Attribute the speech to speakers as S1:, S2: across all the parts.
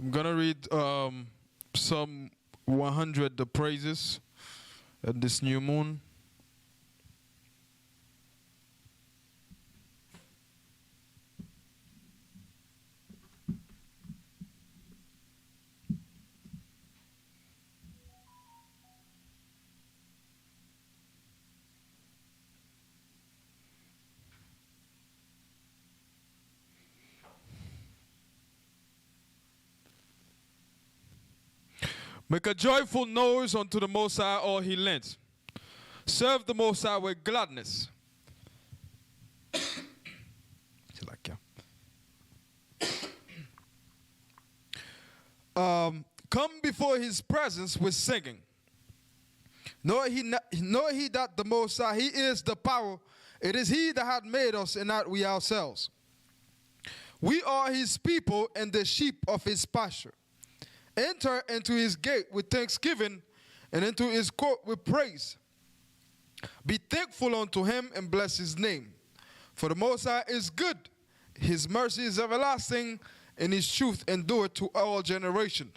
S1: I'm gonna read Psalm 100, the praises, at this new moon. Make a joyful noise unto the Most High, all he lends. Serve the Most High with gladness. Come before his presence with singing. Know ye that the Most High, he is the power. It is he that hath made us, and not we ourselves. We are his people and the sheep of his pasture. Enter into his gate with thanksgiving, and into his court with praise. Be thankful unto him, and bless his name. For the Most High is good, his mercy is everlasting, and his truth endureth to all generations.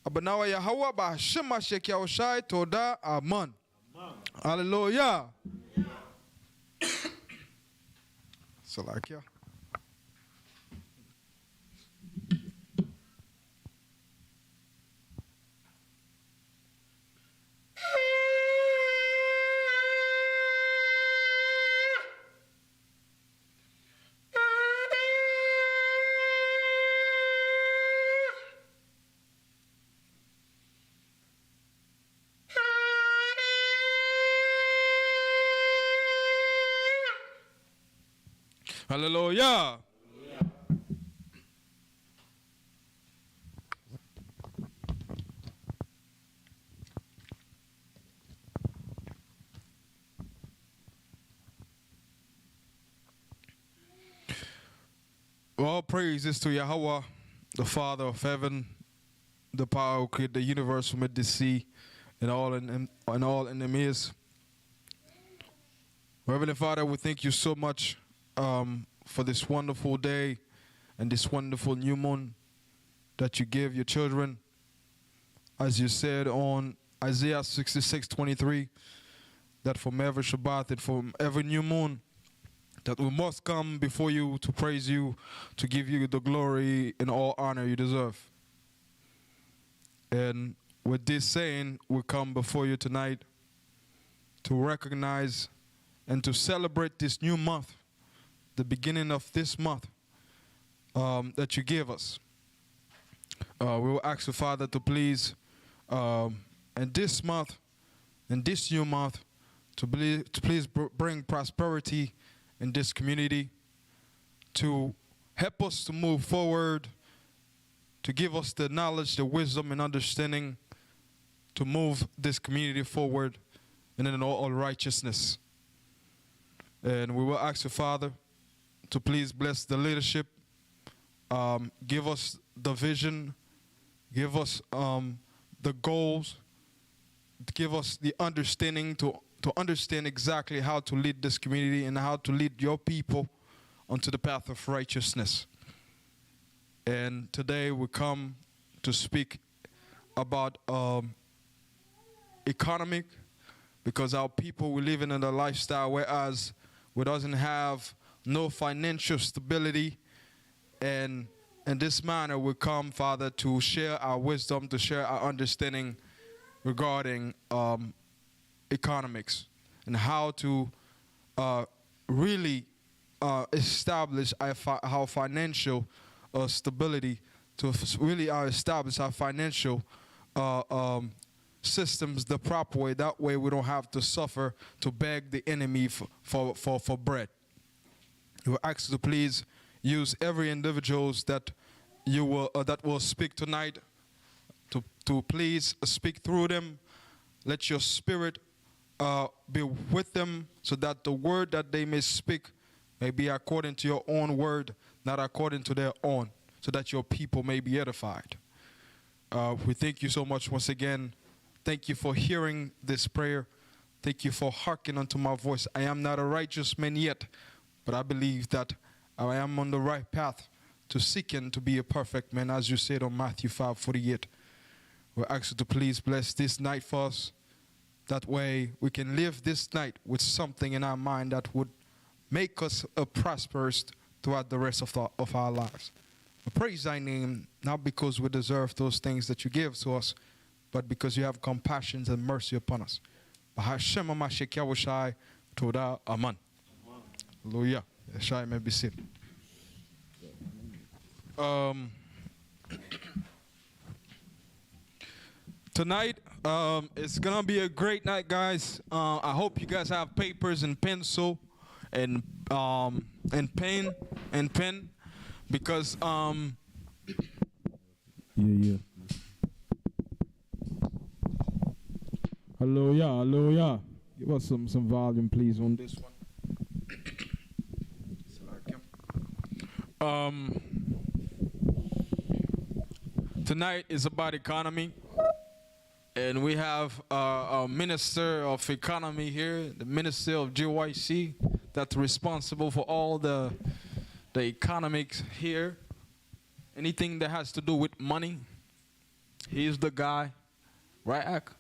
S1: Abanawa Yahawah b'Hashem Hashek Yahushai Toda Amen. Hallelujah. Salakia. Hallelujah. All praises to Yahweh, the Father of heaven, the power who created the universe from the sea and all in them is. Heavenly Father, we thank you so much for this wonderful day and this wonderful new moon that you give your children. As you said on Isaiah 66:23, that from every Shabbat and from every new moon, that we must come before you to praise you, to give you the glory and all honor you deserve. And with this saying, we come before you tonight to recognize and to celebrate this new month, the beginning of this month that you gave us. We will ask the Father to please, in this month, in this new month, to please bring prosperity in this community, to help us to move forward, to give us the knowledge, the wisdom, and understanding to move this community forward and in all righteousness. And we will ask the Father to please bless the leadership, give us the vision, give us the goals, give us the understanding to understand exactly how to lead this community and how to lead your people onto the path of righteousness. And today we come to speak about economic, because our people, we live in a lifestyle whereas we doesn't have no financial stability. And in this manner we come, Father, to share our wisdom, to share our understanding regarding economics and how to really establish our financial stability, to really establish our financial systems the proper way. That way we don't have to suffer to beg the enemy for bread. We will ask you to please use every individuals that you will that will speak tonight, to please speak through them. Let your spirit be with them, so that the word that they may speak may be according to your own word, not according to their own, so that your people may be edified. We thank you so much once again. Thank you for hearing this prayer. Thank you for hearkening unto my voice. I am not a righteous man yet, but I believe that I am on the right path to seeking to be a perfect man, as you said on Matthew 5:48. We ask you to please bless this night for us. That way we can live this night with something in our mind that would make us prosperous throughout the rest of our lives. We praise thy name, not because we deserve those things that you give to us, but because you have compassion and mercy upon us. Hashem HaMashiach Yahushai, Toda, Aman. Hallelujah. Yeshai may be seated. Tonight, it's gonna be a great night, guys. I hope you guys have papers and pencil and pen, because
S2: yeah. Hallelujah.
S1: Give us some volume, please, on this one. Tonight is about economy. And we have a minister of economy here, the minister of GYC, that's responsible for all the economics here. Anything that has to do with money, he's the guy. Right, Ak?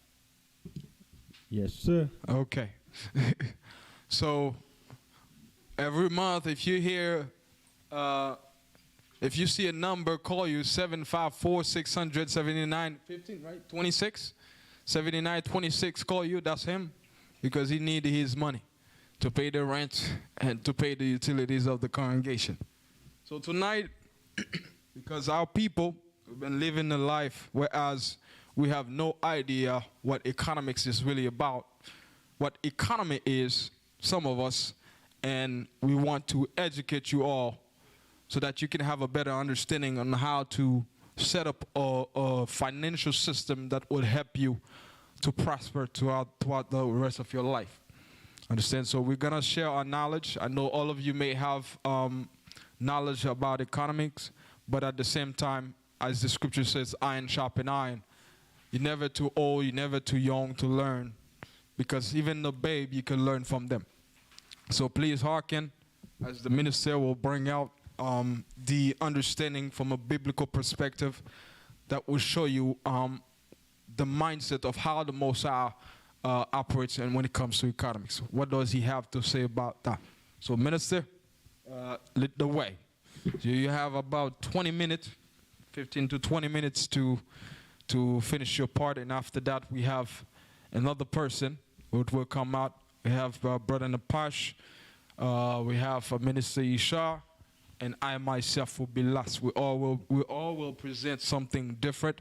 S2: Yes, sir.
S1: Okay. So every month, if you hear, if you see a number call you 754-600-7915, right? 26, 7926 call you. That's him, because he needed his money to pay the rent and to pay the utilities of the congregation. So tonight, because our people have been living a life whereas we have no idea what economics is really about, what economy is, some of us, and we want to educate you all so that you can have a better understanding on how to set up a financial system that will help you to prosper throughout the rest of your life. Understand? So we're going to share our knowledge. I know all of you may have knowledge about economics, but at the same time, as the scripture says, iron sharpen iron. You're never too old, you're never too young to learn, because even the babe, you can learn from them. So please hearken as the minister will bring out the understanding from a biblical perspective that will show you the mindset of how the Most High operates and when it comes to economics. What does he have to say about that? So minister, lead the way. So you have about 20 minutes, 15 to 20 minutes to finish your part, and after that we have another person who will come out. We have Brother Napash, we have Minister Isha, and I myself will be last. We all will present something different,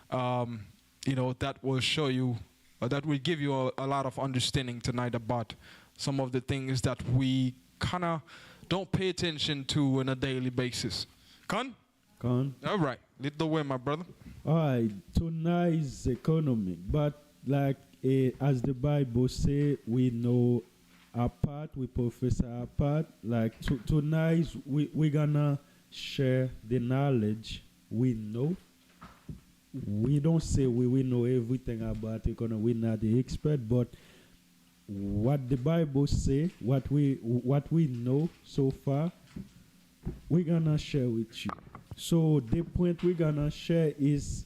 S1: that will show you, that will give you a lot of understanding tonight about some of the things that we kind of don't pay attention to on a daily basis. Con? All right, lead the way, my brother.
S2: All right, tonight's economy, but like as the Bible say, we know our part, we profess our part. Like tonight, we're gonna share the knowledge we know. We don't say we know everything about economy. We're not the expert, but what the Bible say, what we know so far, we're gonna share with you. So the point we're gonna share is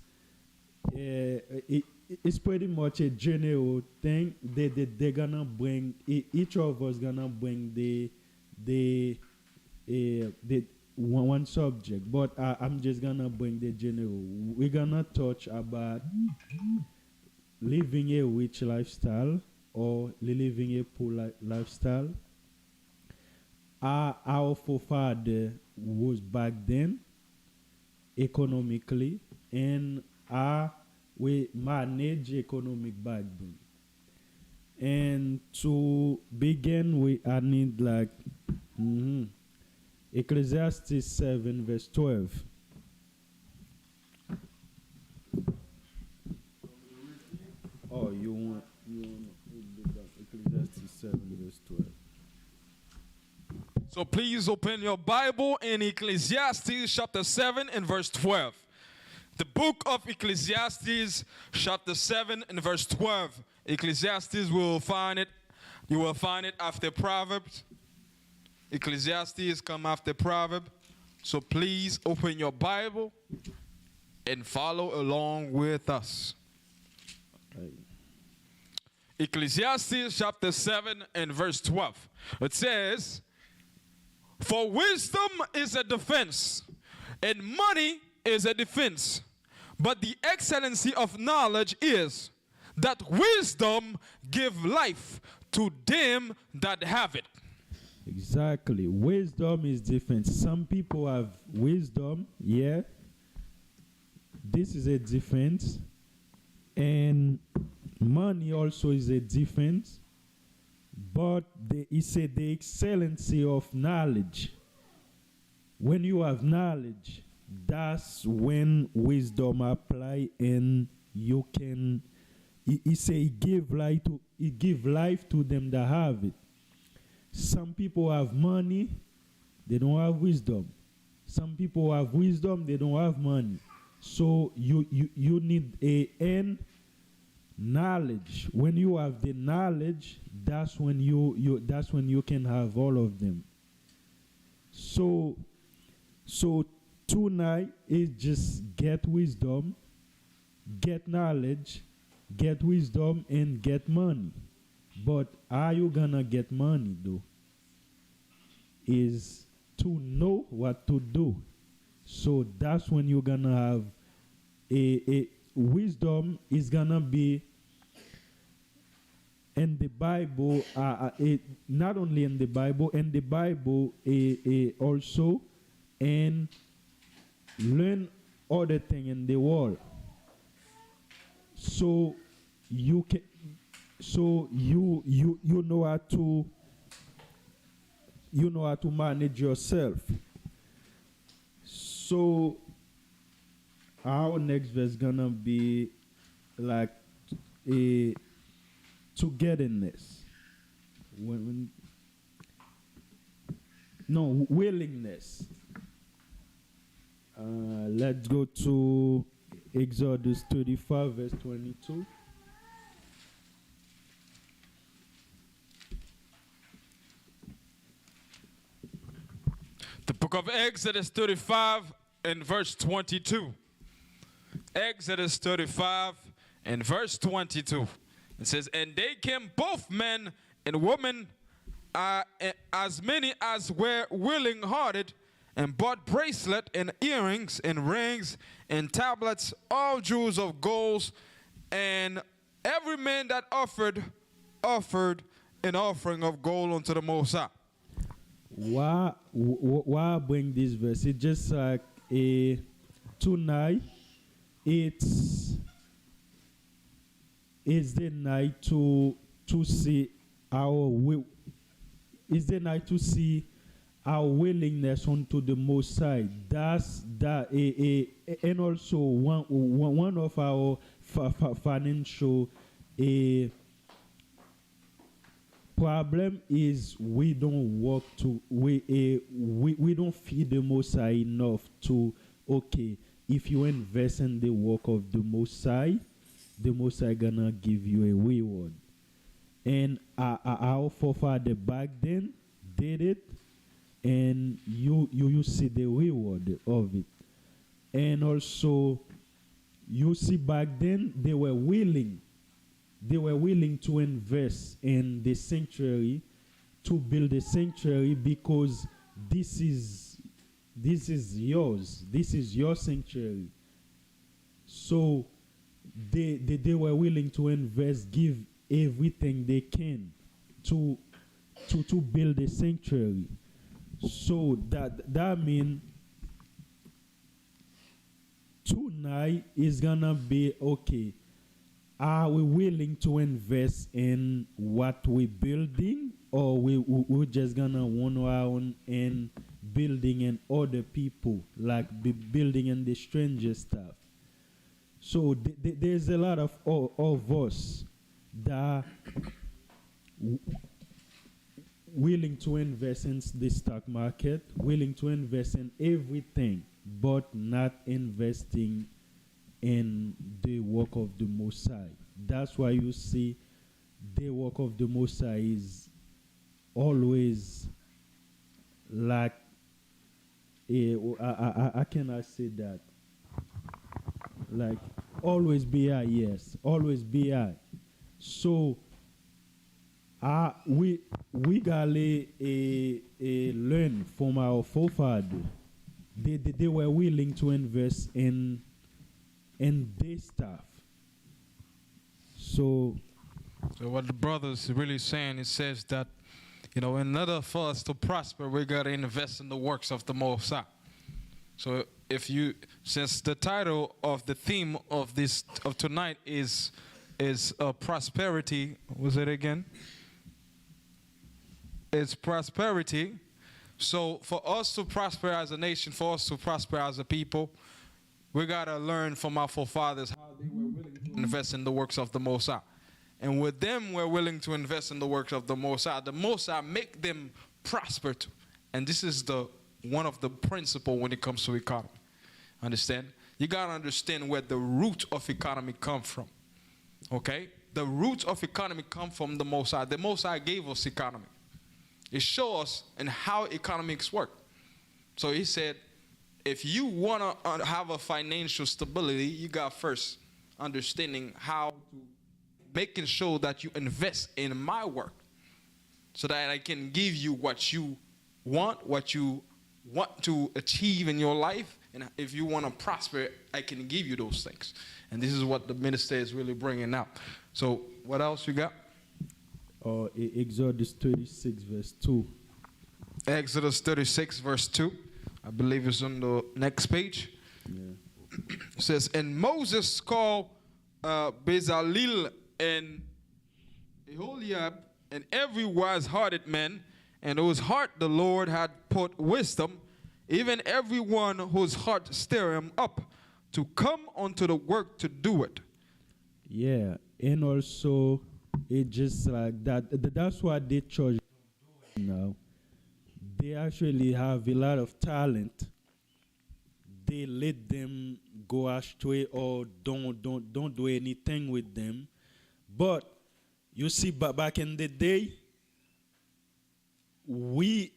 S2: it's pretty much a general thing. They're gonna bring, each of us gonna bring the one subject, but I'm just gonna bring the general. We're gonna touch about living a rich lifestyle or living a poor lifestyle. Our forefather was back then economically, and we manage economic back then. And to begin, I need like Ecclesiastes 7 verse 12. Oh, you want Ecclesiastes 7 verse 12.
S1: So please open your Bible in Ecclesiastes chapter 7 and verse 12. The book of Ecclesiastes chapter 7 and verse 12. Ecclesiastes, you will find it after Proverbs. Ecclesiastes come after Proverbs. So please open your Bible and follow along with us. Ecclesiastes chapter 7 and verse 12. It says, "For wisdom is a defense, and money is a defense. But the excellency of knowledge is that wisdom give life to them that have it."
S2: Exactly. Wisdom is different. Some people have wisdom, yeah. This is a difference. And money also is a difference. But he said the excellency of knowledge. When you have knowledge, that's when wisdom apply, and you can. He say he give life to them that have it. Some people have money, they don't have wisdom. Some people have wisdom, they don't have money. So you need a knowledge. When you have the knowledge, that's when you can have all of them. So tonight is just get wisdom, get knowledge, get wisdom, and get money. But how you gonna get money though? Is to know what to do. So that's when you're gonna have a wisdom is gonna be in the Bible. Not only in the Bible also, and learn other thing in the world. So you can. So you know how to manage yourself. So our next verse gonna be like a togetherness. Willingness. Let's go to Exodus 35 verse 22.
S1: The book of Exodus 35 and verse 22. Exodus 35 and verse 22. It says, "And they came both men and women, as many as were willing-hearted, and bought bracelet and earrings and rings and tablets, all jewels of gold, and every man that offered an offering of gold unto the Most High."
S2: Why I bring this verse? It's just like tonight. It's the night to see it's the night to see our willingness unto the Most High. That's that. And also one of our financial problem is we don't work to we don't feed the Most High enough to if you invest in the work of the Most High gonna give you a reward. And our forefather back then did it, and you see the reward of it. And also you see back then they were willing to invest in the sanctuary, to build a sanctuary, because this is yours. This is your sanctuary. So they were willing to invest, give everything they can to build a sanctuary. So that means tonight is gonna be are we willing to invest in what we're building, or we're just gonna wander around and building in other people, like building in the stranger stuff? So there's a lot of us that willing to invest in the stock market, willing to invest in everything, but not investing in the work of the Most High. That's why you see the work of the Most High is always like I cannot say that. Like always be I, yes, always be I. So we gotta learn from our forefathers. They were willing to invest in their stuff. So
S1: what the brother's really saying, it says that, in order for us to prosper, we got to invest in the works of the Most High. So since the title of the theme of tonight is prosperity, was it again? It's prosperity. So for us to prosper as a nation, for us to prosper as a people, we got to learn from our forefathers how they were willing to invest in the works of the Most High. And with them, we're willing to invest in the works of the Most High. The Most High make them prosper too. And this is one of the principles when it comes to economy. Understand? You got to understand where the root of economy come from. Okay? The root of economy come from the Most High. The Most High gave us economy. It shows us in how economics work. So he said, if you want to have a financial stability, you got first understanding how to making sure that you invest in my work so that I can give you what you want to achieve in your life. And if you want to prosper, I can give you those things. And this is what the minister is really bringing out. So what else you got?
S2: Exodus 36 verse 2.
S1: Exodus 36 verse 2. I believe it's on the next page.
S2: Yeah.
S1: It says, and Moses called Bezalel and Aholiab and every wise-hearted man, and whose heart the Lord had put wisdom, even everyone whose heart stir him up to come unto the work to do it.
S2: Yeah, and also it just like that. That's what the church now. They actually have a lot of talent. They let them go astray or don't do anything with them. But you see, back in the day, we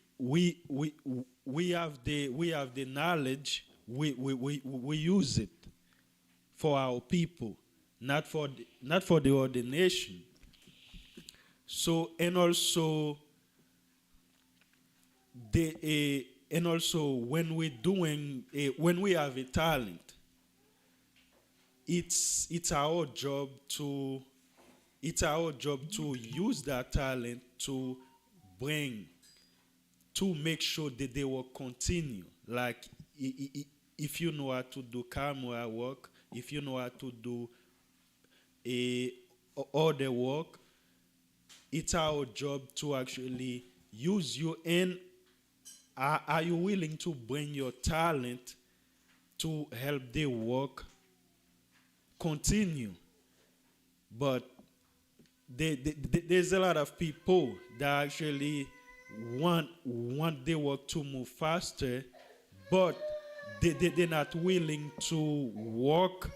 S2: have the knowledge. We use it for our people, not for the other nation. So and also when we have a talent, it's our job to use that talent to make sure that they will continue. Like if you know how to do camera work, if you know how to do other work, it's our job to actually use you. And are you willing to bring your talent to help the work continue? But there's a lot of people that actually want the work to move faster, but they're not willing to work,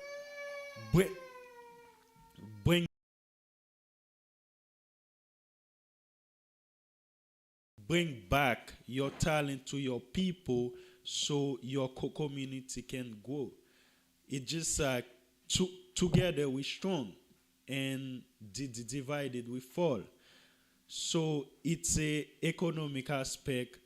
S2: bring back your talent to your people so your community can grow. It's just like together we're strong, and divided we fall. So it's a economic aspect.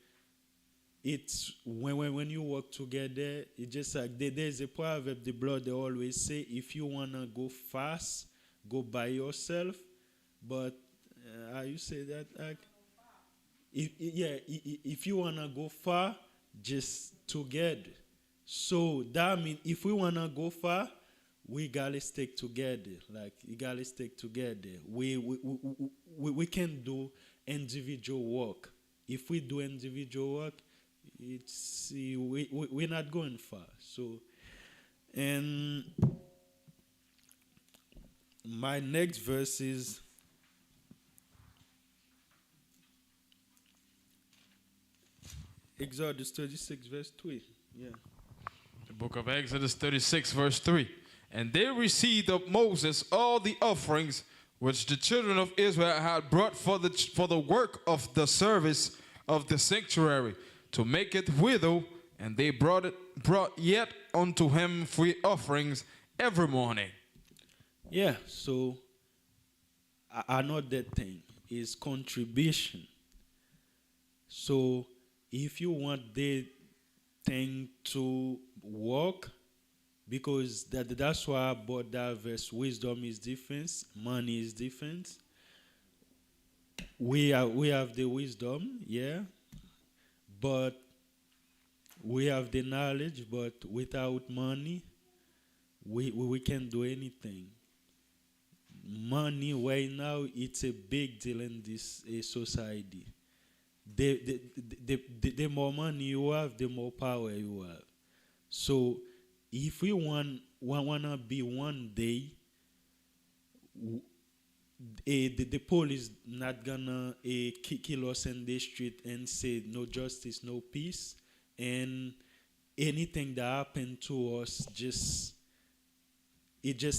S2: It's when you work together, it's just like there's a proverb the blood they always say, if you wanna go fast, go by yourself. But how you say that? Like, if you wanna go far, just together. So that means if we wanna go far, we gotta stick together. Like you gotta stick together. We can do individual work. If we do individual work, we're not going far. So, and my next verse is Exodus 36 verse 3. Yeah.
S1: The book of Exodus 36 verse 3. And they received of Moses all the offerings which the children of Israel had brought for the work of the service of the sanctuary, to make it withal And they brought yet unto him free offerings every morning.
S2: Yeah, so another thing is contribution. So if you want the thing to work, because that's why about that verse, wisdom is different, money is different. We have the wisdom, yeah, but we have the knowledge, but without money, we can't do anything. Money right now, it's a big deal in this society. The more money you have, the more power you have. So if we wanna be one day, the police not gonna kill us in the street and say no justice, no peace, and anything that happened to us just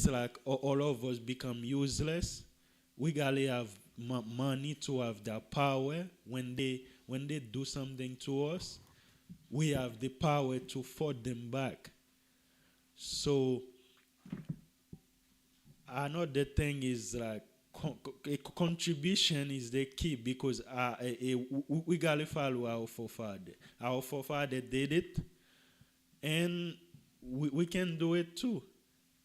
S2: like all of us become useless. We gotta have money to have that power. When they do something to us, we have the power to fight them back. So another thing is like contribution is the key, because we gotta follow our forefather. Our forefather did it, and we can do it too.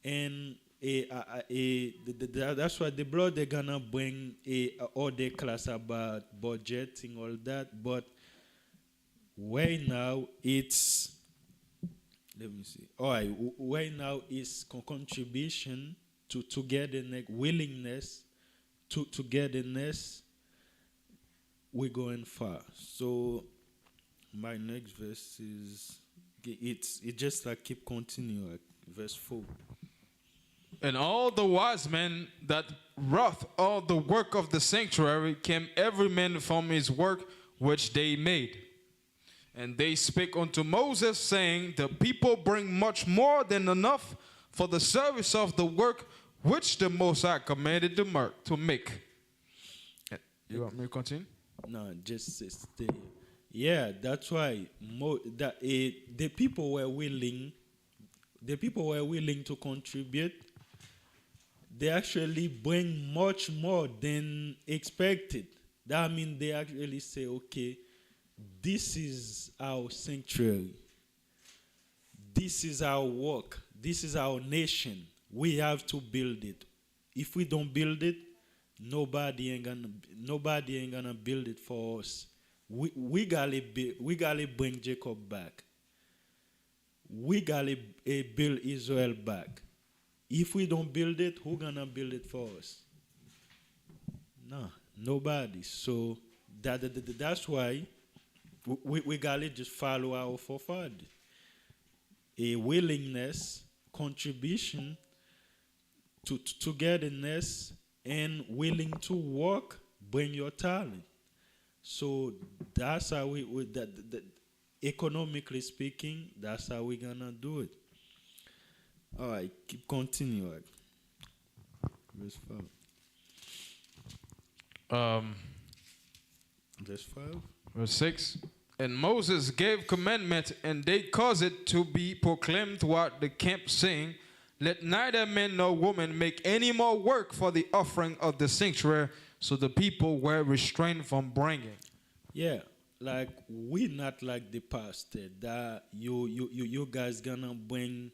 S2: And that's why the blood they're gonna bring all the class about budgeting, all that. But right now it's, let me see. All right, right now is contribution to togetherness, willingness to togetherness. We're going far. So my next verse is it just like keep continuing, like verse 4.
S1: And all the wise men that wrought all the work of the sanctuary came every man from his work which they made. And they spake unto Moses, saying, the people bring much more than enough for the service of the work which the Most High commanded to make. You want me to continue?
S2: No, just stay. Yeah, that's why the people were willing. The people were willing to contribute. They actually bring much more than expected. That means they actually say, okay, this is our sanctuary. This is our work. This is our nation. We have to build it. If we don't build it, nobody ain't gonna build it for us. We gotta bring Jacob back. We gotta build Israel back. If we don't build it, who gonna build it for us? No, nobody. So that's why we gotta just follow our forefather. A willingness, contribution to togetherness, and willing to work, bring your talent. So that's how economically speaking, that's how we're gonna do it. All right, keep continuing. Verse 5. Verse 5.
S1: Verse 6. And Moses gave commandment, and they caused it to be proclaimed throughout the camp, saying, let neither man nor woman make any more work for the offering of the sanctuary. So the people were restrained from bringing.
S2: Yeah, like we not like the pastor that you guys gonna bring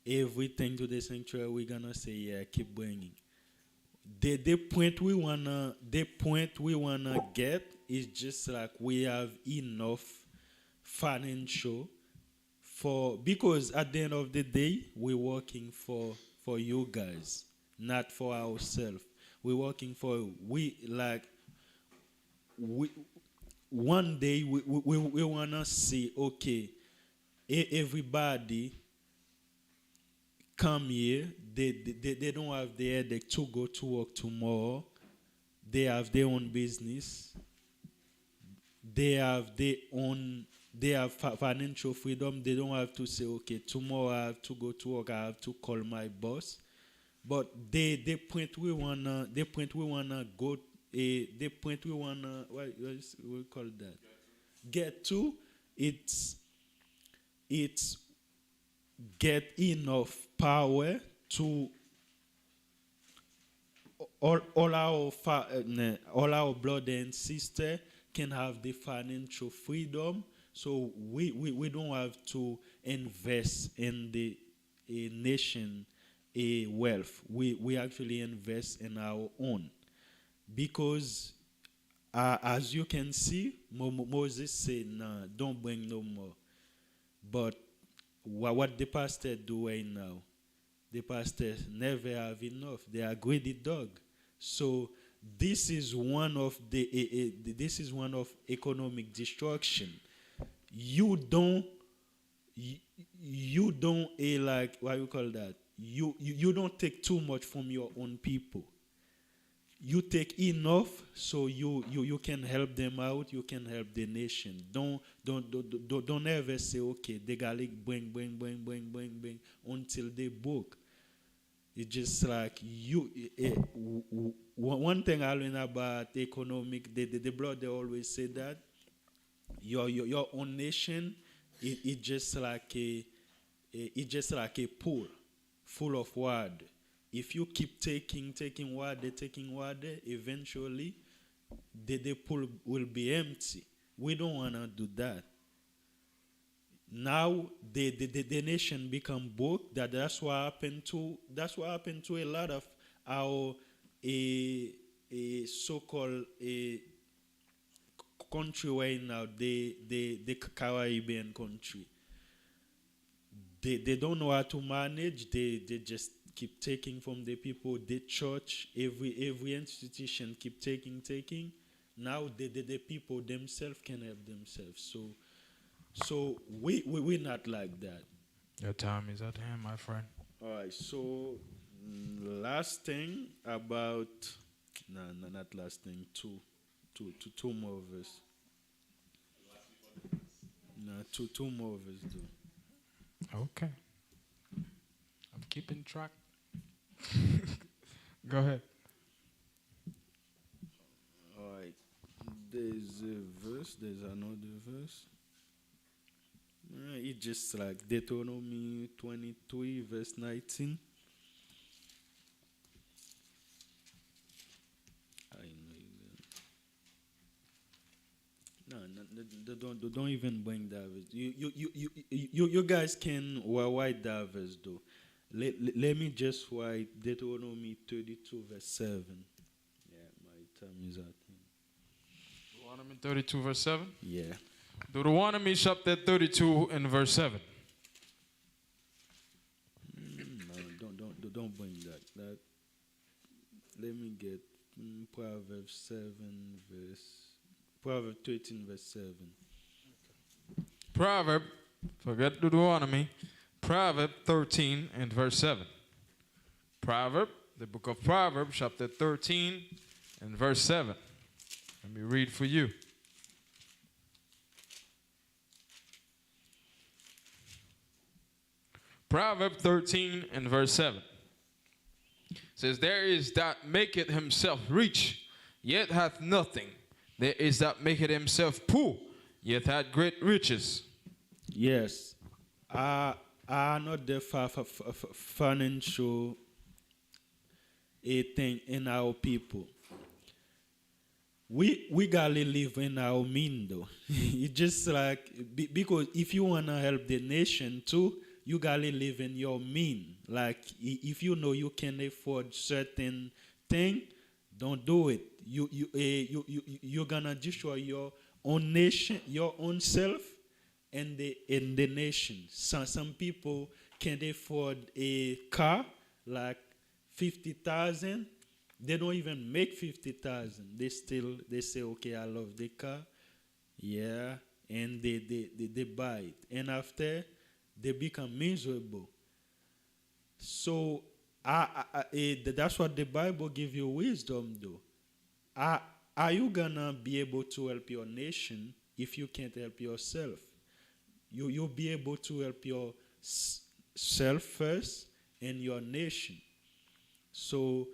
S2: everything to the sanctuary. We're gonna say, yeah, keep bringing. The point we wanna get is just like we have enough financial because at the end of the day we're working for you guys, not for ourselves. We're working for one day we wanna see, okay, everybody come here. They don't have the headache to go to work tomorrow. They have their own business. They have financial freedom. They don't have to say, okay, tomorrow I have to go to work. I have to call my boss. But the point we wanna what we call that? Get to. It's it's get enough power to all our brother and sister can have the financial freedom, so we don't have to invest in the a nation a wealth. We actually invest in our own, because as you can see, Moses said, "Nah, don't bring no more." But what the pastor do right now, the pastors never have enough. They are greedy dog. So this is one of this is one of economic destruction. You don't you don't like what you call that. You don't take too much from your own people. You take enough so you can help them out. You can help the nation. Don't ever say, okay, they got like bring until they book. It's just like one thing I learned about economic, the brother always say that your own nation, it just like it's just like a pool full of water. If you keep taking water, eventually the pool will be empty. We don't wanna do that. Now the nation become broke. That's what happened to a lot of our a so-called a country right now, the Caribbean country. They don't know how to manage. They just keep taking from the people. The church, every institution keep taking. Now the people themselves can help themselves. So we're not like that.
S1: Your time is at hand, my friend.
S2: All right. So last thing about not last thing. Two more verse. No, two more verse.
S1: Okay. I'm keeping track. Go ahead.
S2: All right. There's a verse. There's another verse. It's just like Deuteronomy 23, verse 19. I know. No, don't even bring that verse. You guys can write that verse though. Let me just write Deuteronomy 32, verse 7. Yeah, my time is at hand.
S1: Deuteronomy 32, verse 7?
S2: Yeah.
S1: Deuteronomy chapter 32 and verse 7.
S2: No, don't bring that. Let me get Proverbs 13, verse 7.
S1: Forget Deuteronomy. Proverb 13 and verse 7. The book of Proverbs, chapter 13 and verse 7. Let me read for you. Proverb 13 and verse 7 says, there is that maketh himself rich, yet hath nothing. There is that maketh himself poor, yet hath great riches.
S2: Yes. Another financial a thing in our people. We gotta live in our mean though. It's just like because if you wanna help the nation too, you gotta live in your mean. Like if you know you can afford certain thing, don't do it. You're gonna destroy your own nation, your own self, and the nation. Some people can't afford a car like 50,000. They don't even make 50,000. They say, okay, I love the car, yeah, and they buy it, and after they become miserable. So that's what the Bible give you wisdom, though. Are you gonna be able to help your nation if you can't help yourself? You'll be able to help yourself first and your nation. So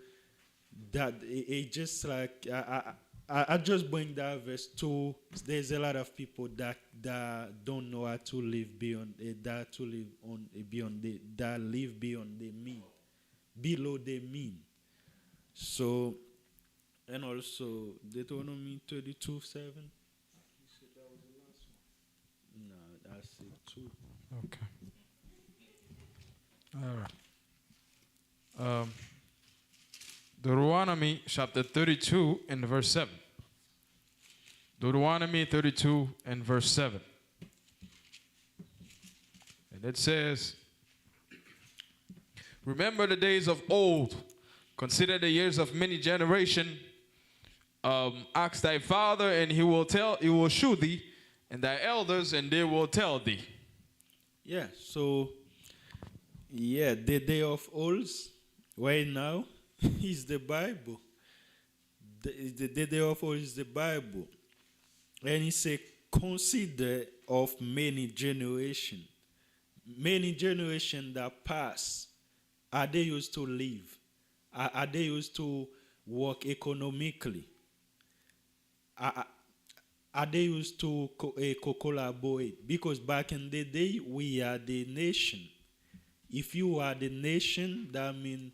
S2: that it just like I just bring that verse to. There's a lot of people that don't know how to live beyond that to live on beyond that live beyond the mean, below the mean. So and also Deuteronomy 32:7. No, that's it too.
S1: Okay. All right. Deuteronomy chapter 32 and verse 7. Deuteronomy 32 and verse 7. And it says, remember the days of old, consider the years of many generation. Ask thy father, and he will shew thee, and thy elders, and they will tell thee.
S2: Yeah. So yeah, the day of olds right now is the Bible. The day of old is the Bible, and he say consider of many generation that pass. Are they used to live? Are they used to work economically? Are they used to collaborate? Because back in the day, we are the nation. If you are the nation, that means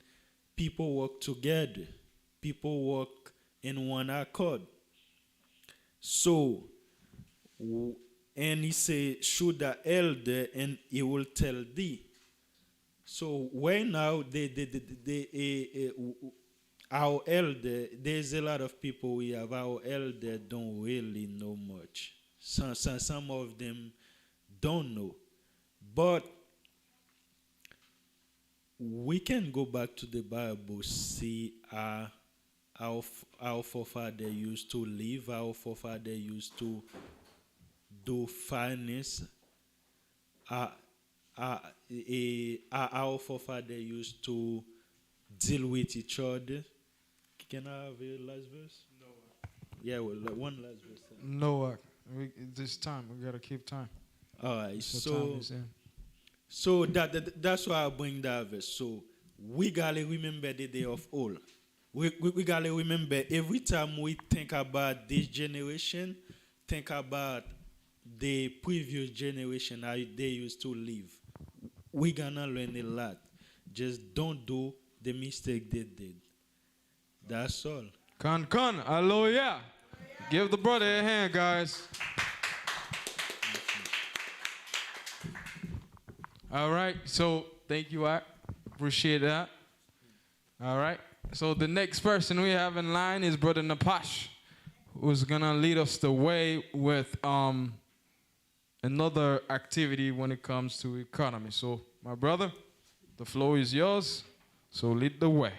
S2: people work together. People work in one accord. So, and he say, should the elder, and he will tell thee. So, right now, our elder, there's a lot of people we have. Our elder don't really know much. Some of them don't know. But we can go back to the Bible, see our forefather used to live, our forefather used to do finance, our forefather used to deal with each other. Can I have a last verse? No. Yeah, well, one last verse.
S1: Noah, this time, we got to keep time.
S2: All right,
S1: So time is in.
S2: so that's why I bring that verse. So we gotta remember the day of old. We gotta remember every time we think about this generation, think about the previous generation, how they used to live. We gonna learn a lot. Just don't do the mistake they did. That's all.
S1: Con, hallelujah. Give the brother a hand, guys. All right, so thank you, I appreciate that. All right, so the next person we have in line is Brother Napash, who's gonna lead us the way with another activity when it comes to economy. So, my brother, the floor is yours, so lead the way.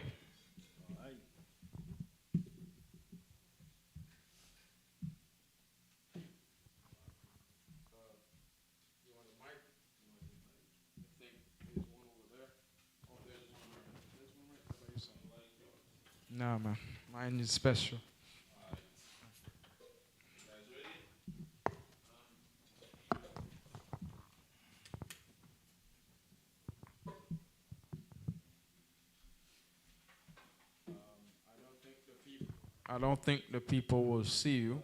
S1: Nah, man. Mine is special. I don't think the people will see you.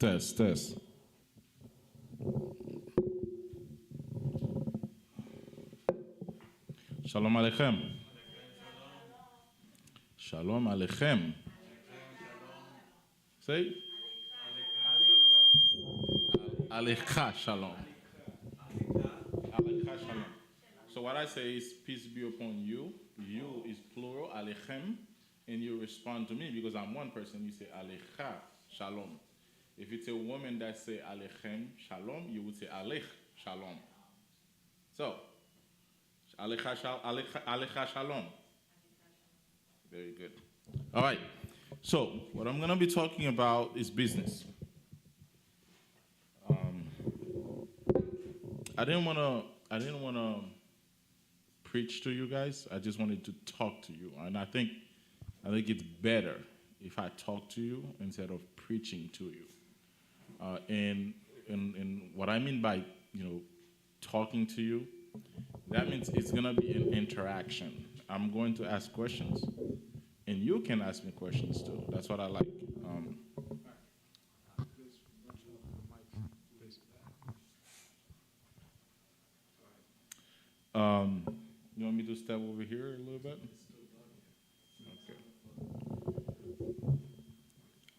S3: Test. Shalom Aleichem. Shalom Aleichem. Say? Alecha Shalom. Alecha Shalom. So what I say is peace be upon you. You is plural, Aleichem, and you respond to me because I'm one person. You say Alecha Shalom. If it's a woman that say Aleichem Shalom, you would say Alech Shalom. So, Alecha Shalom. Very good. All right. So, what I'm going to be talking about is business. I didn't want to didn't want to preach to you guys. I just wanted to talk to you, and I think it's better if I talk to you instead of preaching to you. And what I mean by talking to you, that means it's gonna be an interaction. I'm going to ask questions, and you can ask me questions too. That's what I like. You want me to step over here a little bit?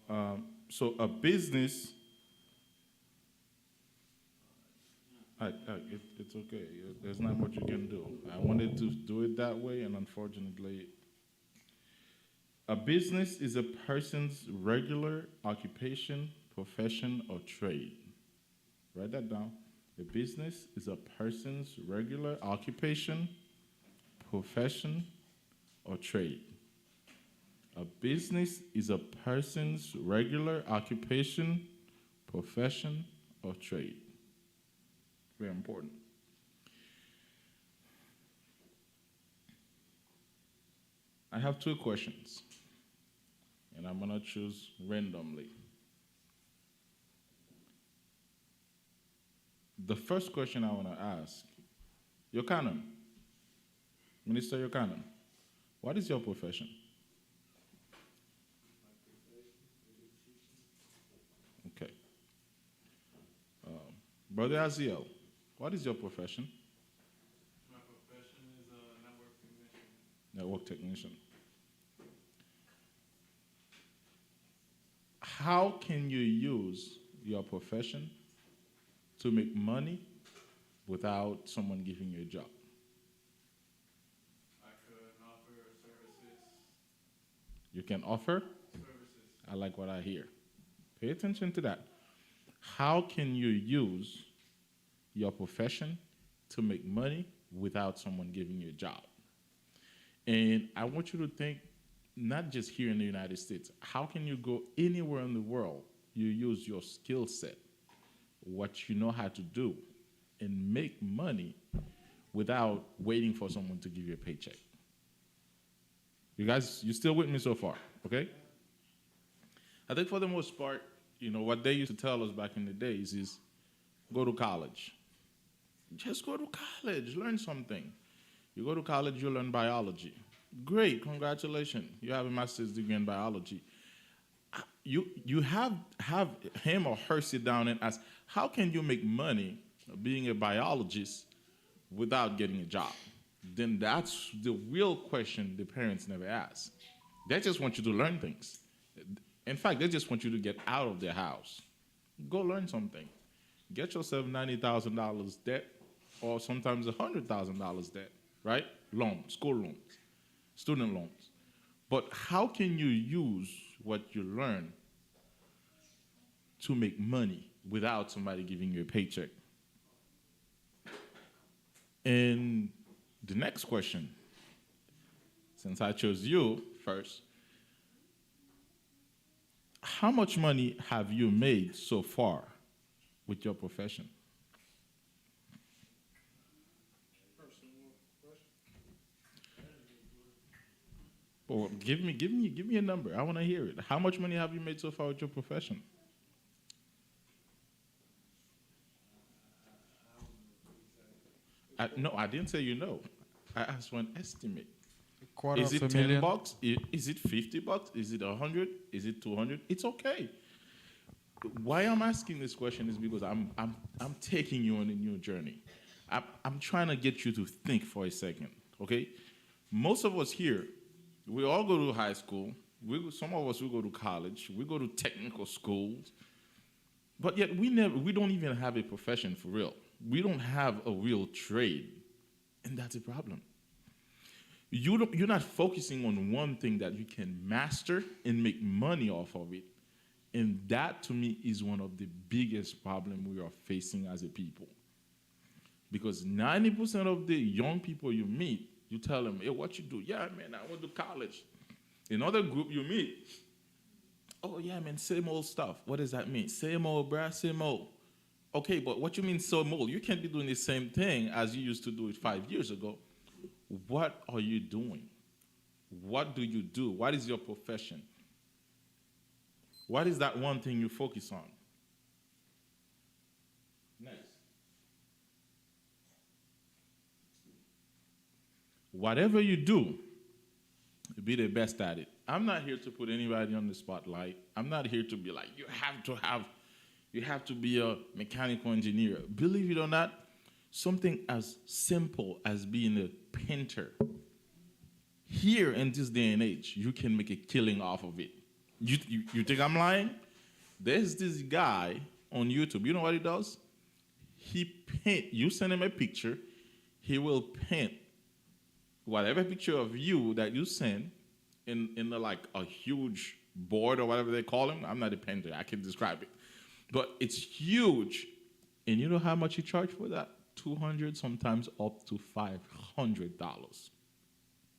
S3: Okay. So a business, it's okay. There's not much you can do. I wanted to do it that way, and unfortunately, a business is a person's regular occupation, profession, or trade. Write that down. A business is a person's regular occupation, profession, or trade. A business is a person's regular occupation, profession, or trade. Very important. I have 2 questions, and I'm going to choose randomly. The first question I want to ask, Yochanan, Minister Yochanan, what is your profession? Okay. Brother Aziel, what is your profession?
S4: My profession is a network technician.
S3: Network technician. How can you use your profession to make money without someone giving you a job?
S4: I could offer services.
S3: You can offer?
S4: Services.
S3: I like what I hear. Pay attention to that. How can you use your profession to make money without someone giving you a job? And I want you to think, not just here in the United States, how can you go anywhere in the world, you use your skill set, what you know how to do, and make money without waiting for someone to give you a paycheck? You guys, you still with me so far, okay? I think for the most part, what they used to tell us back in the days is go to college. Just go to college, learn something. You go to college, you learn biology. Great, congratulations. You have a master's degree in biology. You have him or her sit down and ask, how can you make money being a biologist without getting a job? Then that's the real question the parents never ask. They just want you to learn things. In fact, they just want you to get out of their house. Go learn something. Get yourself $90,000 debt, or sometimes $100,000 debt, right? Loans, school loans, student loans. But how can you use what you learn to make money without somebody giving you a paycheck? And the next question, since I chose you first, how much money have you made so far with your profession? Well, give me a number. I want to hear it. How much money have you made so far with your profession? No, I didn't say you know. I asked for an estimate. Is it $10? Is it $50? Is it 100? Is it 200? It's okay. Why I'm asking this question is because I'm taking you on a new journey. I'm trying to get you to think for a second. Okay, most of us here, we all go to high school. Some of us will go to college. We go to technical schools, but yet we don't even have a profession for real. We don't have a real trade, and that's a problem. You're not focusing on one thing that you can master and make money off of it. And that, to me, is one of the biggest problems we are facing as a people. Because 90% of the young people you meet, you tell them, hey, what you do? Yeah, man, I went to college. Another group you meet, oh, yeah, man, same old stuff. What does that mean? Same old, bruh, same old. Okay, but what you mean small? You can't be doing the same thing as you used to do it 5 years ago. What are you doing? What do you do? What is your profession? What is that one thing you focus on? Next. Whatever you do, be the best at it. I'm not here to put anybody on the spotlight. I'm not here to be like, you have to be a mechanical engineer. Believe it or not, something as simple as being a painter. Here in this day and age, you can make a killing off of it. You think I'm lying? There's this guy on YouTube. You know what he does? He paint. You send him a picture, he will paint whatever picture of you that you send in like a huge board or whatever they call him. I'm not a painter. I can describe it, but it's huge. And you know how much he charged for that? $200, sometimes up to $500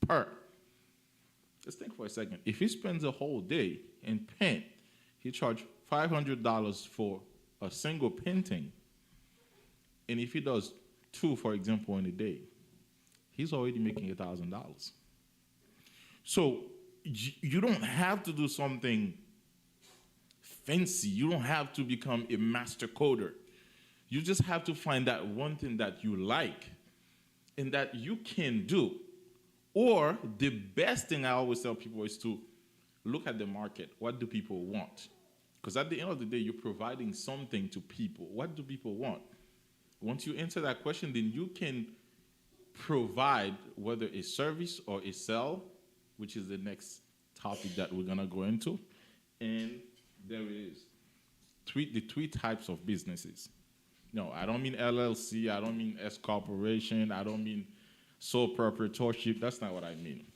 S3: per. Let's think for a second. If he spends a whole day in paint, he charged $500 for a single painting. And if he does 2, for example, in a day, he's already making $1,000. So you don't have to do something fancy. You don't have to become a master coder. You just have to find that one thing that you like and that you can do. Or the best thing I always tell people is to look at the market. What do people want? Because at the end of the day, you're providing something to people. What do people want? Once you answer that question, then you can provide whether a service or a sell, which is the next topic that we're going to go into. And there it is. The 3 types of businesses. No, I don't mean LLC. I don't mean S corporation. I don't mean sole proprietorship. That's not what I mean.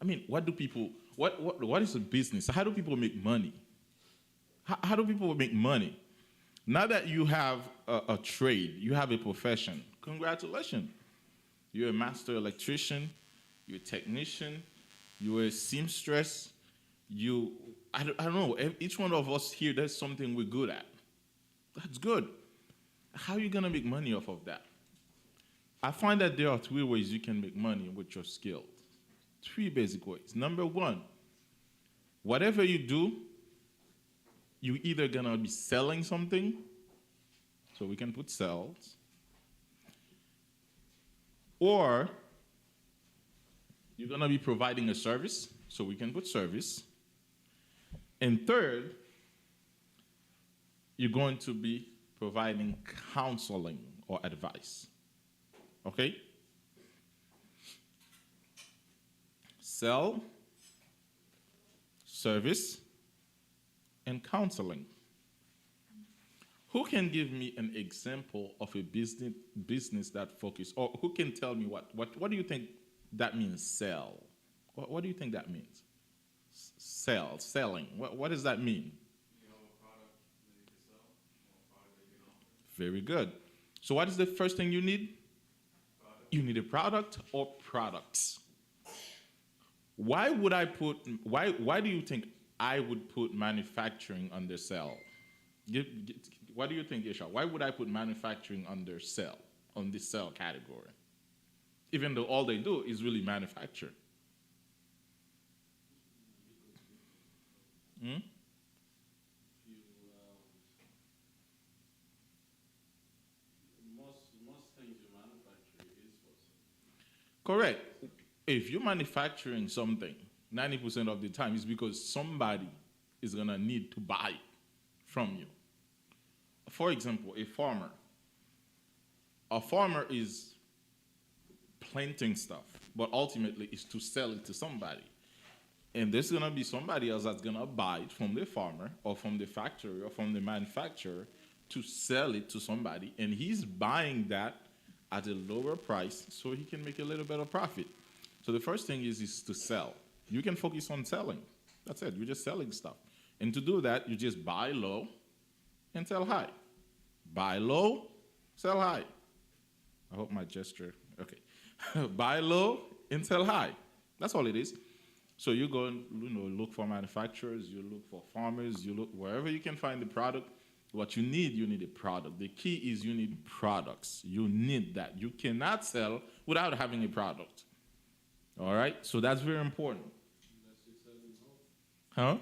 S3: I mean, what is a business? How do people make money? How do people make money? Now that you have a trade, you have a profession, congratulations. You're a master electrician, you're a technician, you're a seamstress, I don't know, each one of us here, there's something we're good at. That's good. How are you going to make money off of that? I find that there are 3 ways you can make money with your skills. 3 basic ways. Number 1, whatever you do, you're either going to be selling something, so we can put sales, or you're going to be providing a service, so we can put service. And third, you're going to be providing counseling or advice. Okay? Sell, service, and counseling. Who can give me an example of a business that focus, or who can tell me what do you think that means, sell? What do you think that means? Selling. What does that mean?
S4: You have a product that you can sell, or a product that you can offer.
S3: Very good. So what is the first thing you need?
S4: Product.
S3: You need a product or products. Why do you think I would put manufacturing under sell? What do you think, Isha? Why would I put manufacturing under sell, on the sell category? Even though all they do is really manufacture.
S4: Most things you manufacture is for sale.
S3: Correct. If you're manufacturing something, 90% of the time it's because somebody is going to need to buy it from you. For example, a farmer. A farmer is planting stuff, but ultimately is to sell it to somebody. And there's going to be somebody else that's going to buy it from the farmer or from the factory or from the manufacturer to sell it to somebody. And he's buying that at a lower price so he can make a little bit of profit. So the first thing is to sell. You can focus on selling. That's it. You're just selling stuff. And to do that, you just buy low and sell high. Buy low, sell high. I hope my gesture, okay. Buy low and sell high. That's all it is. So you go and look for manufacturers, you look for farmers, you look wherever you can find the product. What you need a product. The key is you need products. You need that. You cannot sell without having a product. All right? So that's very important. Huh?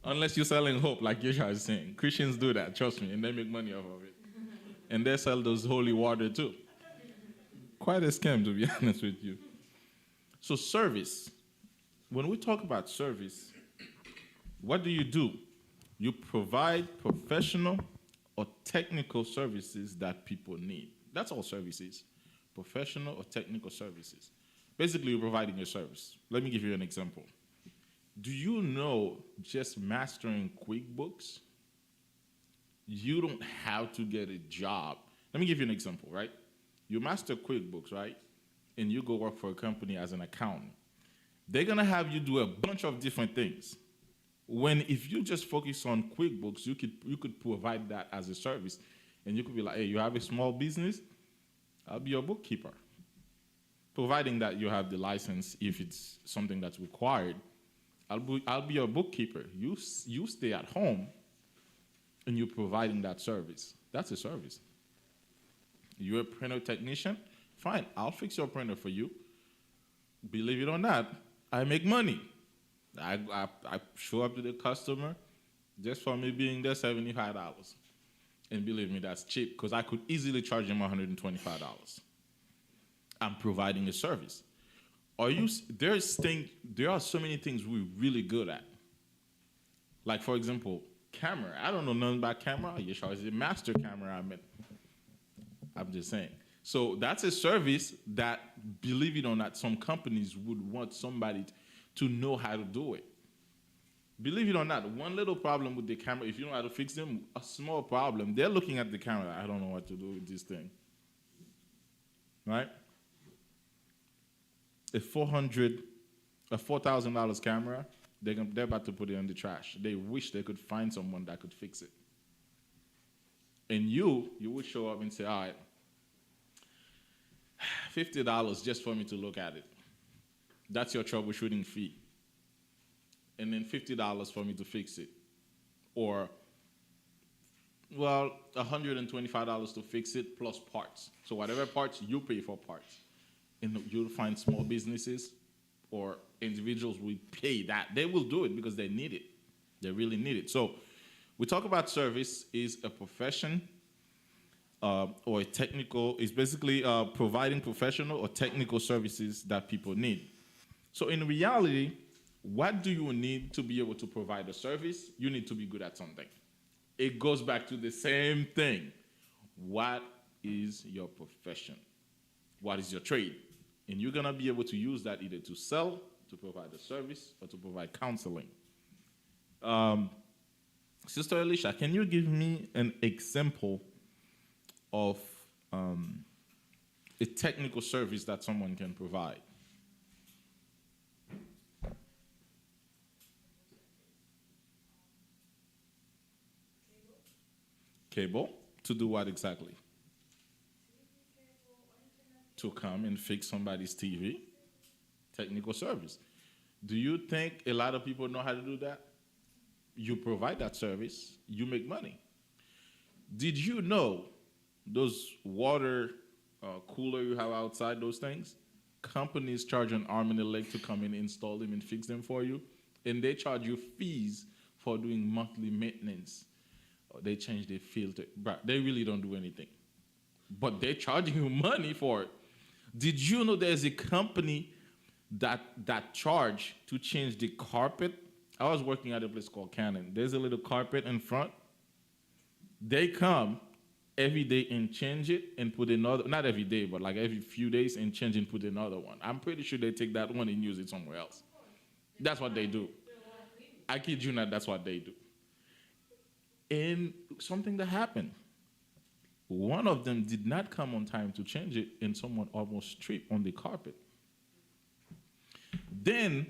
S3: Unless you're selling hope, like Yeshua is saying. Christians do that, trust me, and they make money off of it. And they sell those holy water too. Quite a scam, to be honest with you. So service. When we talk about service, what do? You provide professional or technical services that people need. That's all services. Professional or technical services. Basically, you're providing your service. Let me give you an example. Do you know just mastering QuickBooks, you don't have to get a job? Let me give you an example, right? You master QuickBooks, right? And you go work for a company as an accountant. They're going to have you do a bunch of different things. When if you just focus on QuickBooks, you could provide that as a service. And you could be like, hey, you have a small business? I'll be your bookkeeper. Providing that you have the license if it's something that's required. I'll be your bookkeeper. You stay at home and you're providing that service. That's a service. You're a printer technician? Fine, I'll fix your printer for you. Believe it or not, I make money. I show up to the customer just for me being there, $75. And believe me, that's cheap because I could easily charge him $125. I'm providing a service. There are so many things we're really good at. Like, for example, camera. I don't know nothing about camera. Yeshua is a master cameraman. I'm just saying. So that's a service that, believe it or not, some companies would want somebody to know how to do it. Believe it or not, one little problem with the camera, if you know how to fix them, a small problem, they're looking at the camera. I don't know what to do with this thing. Right? A $4,000 camera, they're about to put it in the trash. They wish they could find someone that could fix it. And you would show up and say, all right, $50 just for me to look at it. That's your troubleshooting fee. And then $50 for me to fix it. Or, well, $125 to fix it plus parts. So whatever parts, you pay for parts. And you'll find small businesses or individuals will pay that. They will do it because they need it. They really need it. So we talk about service is a profession or a technical, is basically providing professional or technical services that people need. So in reality, what do you need to be able to provide a service? You need to be good at something. It goes back to the same thing. What is your profession? What is your trade? And you're going to be able to use that either to sell, to provide a service, or to provide counseling. Sister Alicia, can you give me an example of a technical service that someone can provide? Cable? To do what exactly? To come and fix somebody's TV? Technical service. Do you think a lot of people know how to do that? You provide that service, you make money. Did you know those water cooler you have outside, those things? Companies charge an arm and a leg to come and install them and fix them for you. And they charge you fees for doing monthly maintenance. They change their filter. But they really don't do anything. But they're charging you money for it. Did you know there's a company that charge to change the carpet? I was working at a place called Cannon. There's a little carpet in front. They come every day and change it and put another, not every day, but like every few days and change and put another one. I'm pretty sure they take that one and use it somewhere else. That's what they do. I kid you not, that's what they do. And something that happened. One of them did not come on time to change it, and someone almost tripped on the carpet. Then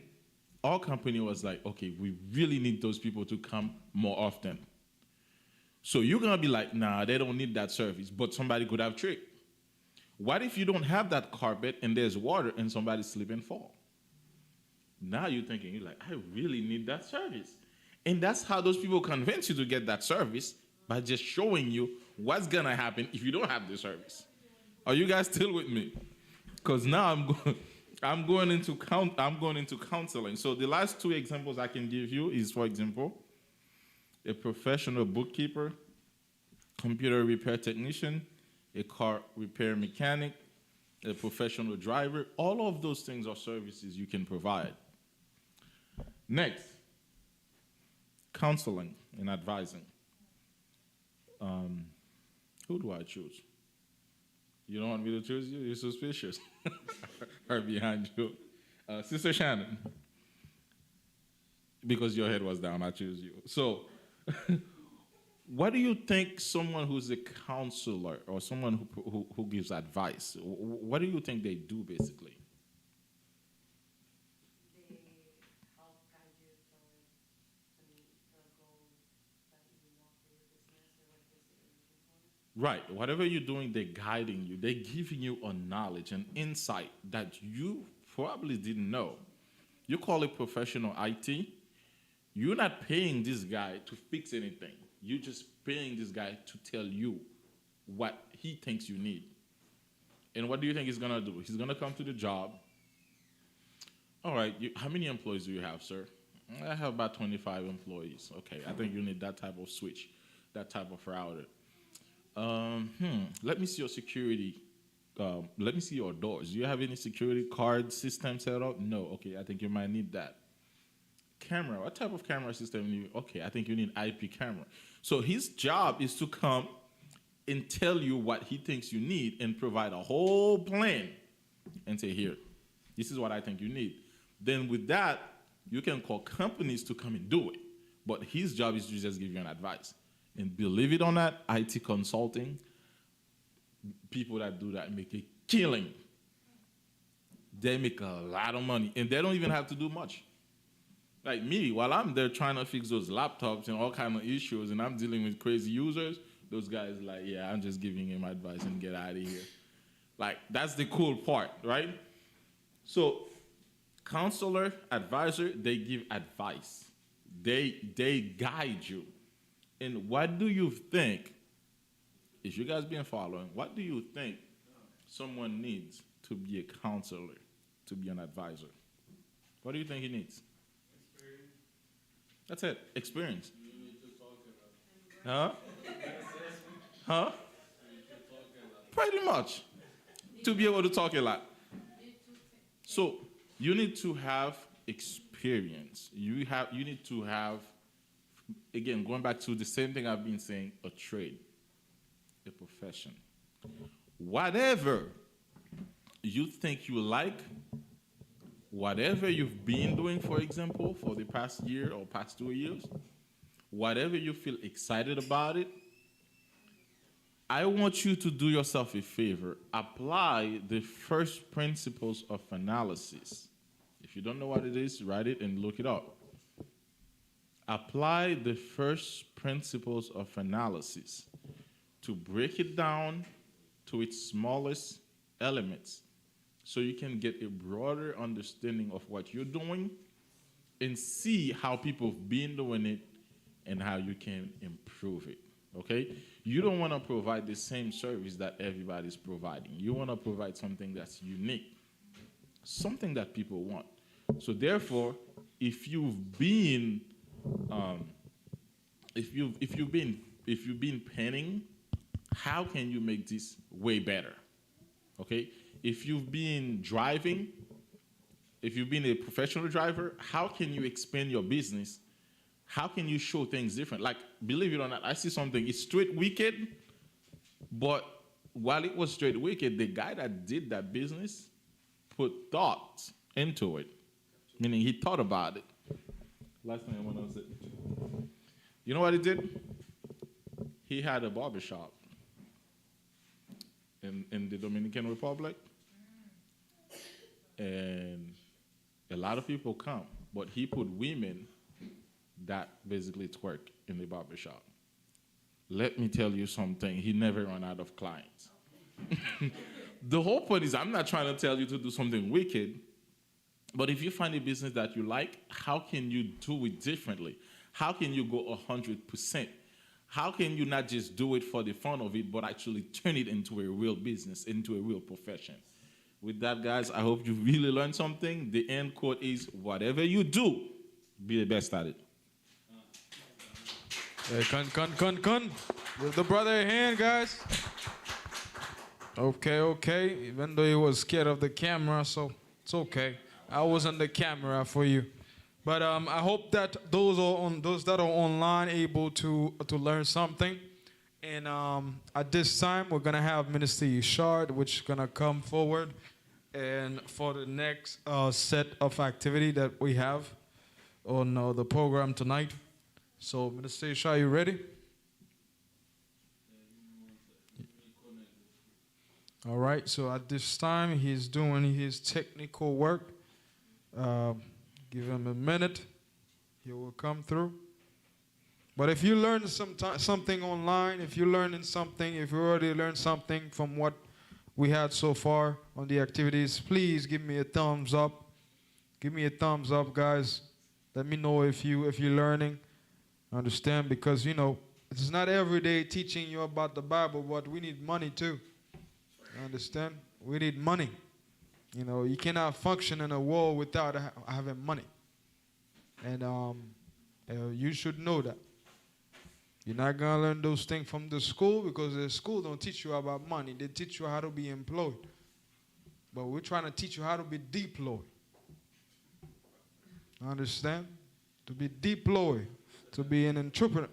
S3: our company was like, okay, we really need those people to come more often. So you're going to be like, nah, they don't need that service, but somebody could have tripped. What if you don't have that carpet and there's water and somebody slip and fall? Now you're thinking, you're like, I really need that service. And that's how those people convince you to get that service, by just showing you what's going to happen if you don't have the service. Are you guys still with me? Because now I'm going into counseling. So the last two examples I can give you is, for example, a professional bookkeeper, computer repair technician, a car repair mechanic, a professional driver. All of those things are services you can provide. Next, counseling and advising. Who do I choose? You don't want me to choose you? You're suspicious. Right behind you. Sister Shannon. Because your head was down, I choose you. So, what do you think someone who's a counselor or someone who gives advice, what do you think they do basically?
S5: They help guide you to meet the goals that you want for your business or what it is that you're looking for.
S3: Right. Whatever you're doing, they're guiding you. They're giving you a knowledge and insight that you probably didn't know. You call it professional IT. You're not paying this guy to fix anything. You're just paying this guy to tell you what he thinks you need. And what do you think he's going to do? He's going to come to the job. All right, how many employees do you have, sir? I have about 25 employees. Okay, I think you need that type of switch, that type of router. Let me see your security. Let me see your doors. Do you have any security card system set up? No. Okay, I think you might need that. Camera. What type of camera system do you? Okay, I think you need IP camera. So his job is to come and tell you what he thinks you need and provide a whole plan and say, here, this is what I think you need. Then with that, you can call companies to come and do it. But his job is to just give you an advice. And believe it or not, IT consulting, people that do that make a killing. They make a lot of money, and they don't even have to do much. Like me, while I'm there trying to fix those laptops and all kind of issues, and I'm dealing with crazy users, those guys like, yeah, I'm just giving him advice and get out of here. Like, that's the cool part, right? So, counselor, advisor, they give advice. They guide you. And what do you think, if you guys been following, what do you think someone needs to be a counselor, to be an advisor? What do you think he needs?
S4: Experience.
S3: That's it, experience.
S4: You need to talk a lot.
S3: Huh? Huh?
S4: You need to talk a lot.
S3: Pretty much. To be able to talk a lot. So you need to have experience. You need to have, again, going back to the same thing I've been saying, a trade, a profession. Whatever you think you like, whatever you've been doing, for example, for the past year or past 2 years, whatever you feel excited about it, I want you to do yourself a favor. Apply the first principles of analysis. If you don't know what it is, write it and look it up. Apply the first principles of analysis to break it down to its smallest elements so you can get a broader understanding of what you're doing and see how people have been doing it and how you can improve it, okay? You don't want to provide the same service that everybody's providing. You want to provide something that's unique, something that people want. So therefore, if you've been penning, how can you make this way better? Okay? If you've been driving, if you've been a professional driver, how can you expand your business? How can you show things different? Like, believe it or not, I see something, it's straight wicked, but while it was straight wicked, the guy that did that business put thought into it, meaning he thought about it. Last thing I want to say. You know what he did? He had a barbershop in the Dominican Republic, and a lot of people come, but he put women that basically twerk in the barbershop. Let me tell you something, he never ran out of clients. The whole point is, I'm not trying to tell you to do something wicked. But if you find a business that you like, how can you do it differently? How can you go 100%? How can you not just do it for the fun of it, but actually turn it into a real business, into a real profession? With that, guys, I hope you really learned something. The end quote is, whatever you do, be the best at it.
S1: Hey, con. Give the brother a hand, guys. Okay. Even though he was scared of the camera, so it's okay. I was on the camera for you. But I hope that those that are online able to learn something. And at this time, we're gonna have Minister Yeshard, which is gonna come forward, and for the next set of activity that we have on the program tonight. So, Minister Yeshard, you ready? All right. So at this time, he's doing his technical work. Give him a minute. He will come through. But if you learn something online, if you're learning something, if you already learned something from what we had so far on the activities, please give me a thumbs up. Give me a thumbs up, guys. Let me know if you're learning. Understand? Because, it's not every day teaching you about the Bible, but we need money too. Understand? We need money. You cannot function in a world without having money. And you should know that. You're not going to learn those things from the school, because the school don't teach you about money. They teach you how to be employed. But we're trying to teach you how to be deployed. Understand? To be deployed. To be an entrepreneur.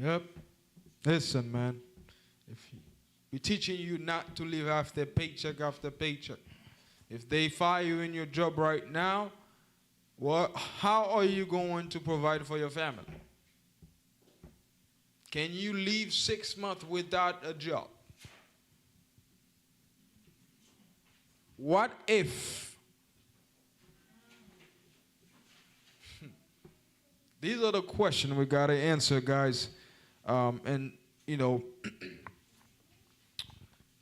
S1: Yep. Listen, man. We're teaching you not to live after paycheck after paycheck. If they fire you in your job right now, how are you going to provide for your family? Can you live 6 months without a job? What if? These are the questions we got to answer, guys.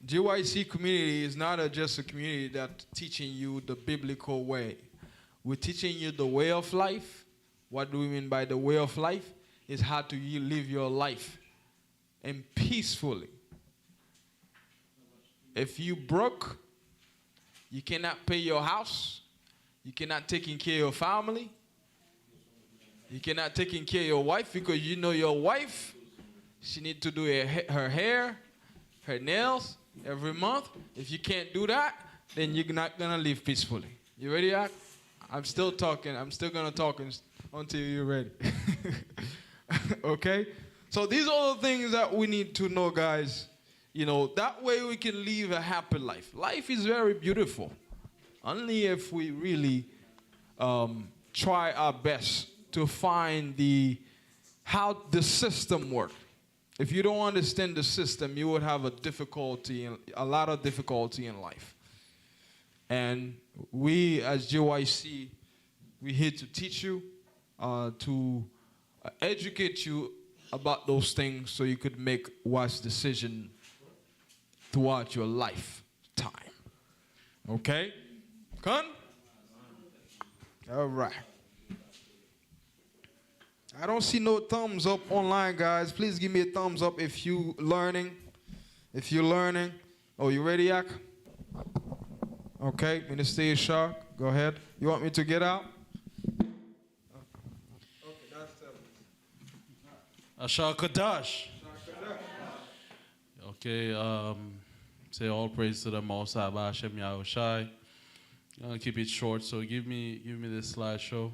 S1: GYC community is not just a community that's teaching you the biblical way. We're teaching you the way of life. What do we mean by the way of life? Is how to live your life and peacefully. If you broke, you cannot pay your house. You cannot take care of your family. You cannot take care of your wife, because your wife, she needs to do her hair, her nails every month. If you can't do that, then you're not going to live peacefully. You ready, Ak? I'm still talking. I'm still going to talk until you're ready. Okay? So these are the things that we need to know, guys. That way we can live a happy life. Life is very beautiful. Only if we really try our best to find how the system works. If you don't understand the system, you would have a lot of difficulty in life. And we, as GYC, we're here to teach you, to educate you about those things, so you could make wise decisions throughout your lifetime. Okay? Come? All right. I don't see no thumbs up online, guys. Please give me a thumbs up if you're learning. If you're learning. Oh, you ready, Yak? Okay, Minister Yeshar, go ahead. You want me to get out? Okay, that's
S6: Ashar Kadash. Okay, say all praise to the Most High Hashem Yahushai. I'm gonna keep it short, so give me this slideshow.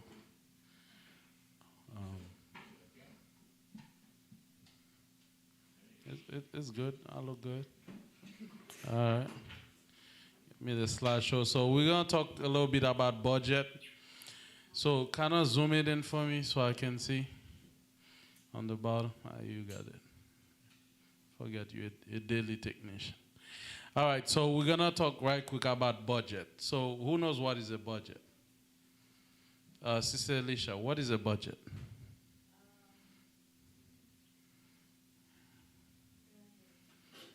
S6: It's good. I look good. All right. Give me the slideshow. So we're going to talk a little bit about budget. So kind of zoom it in for me so I can see on the bottom. You got it. Forget you're a daily technician. All right. So we're going to talk right quick about budget. So who knows what is a budget? Sister Alicia, what is a budget?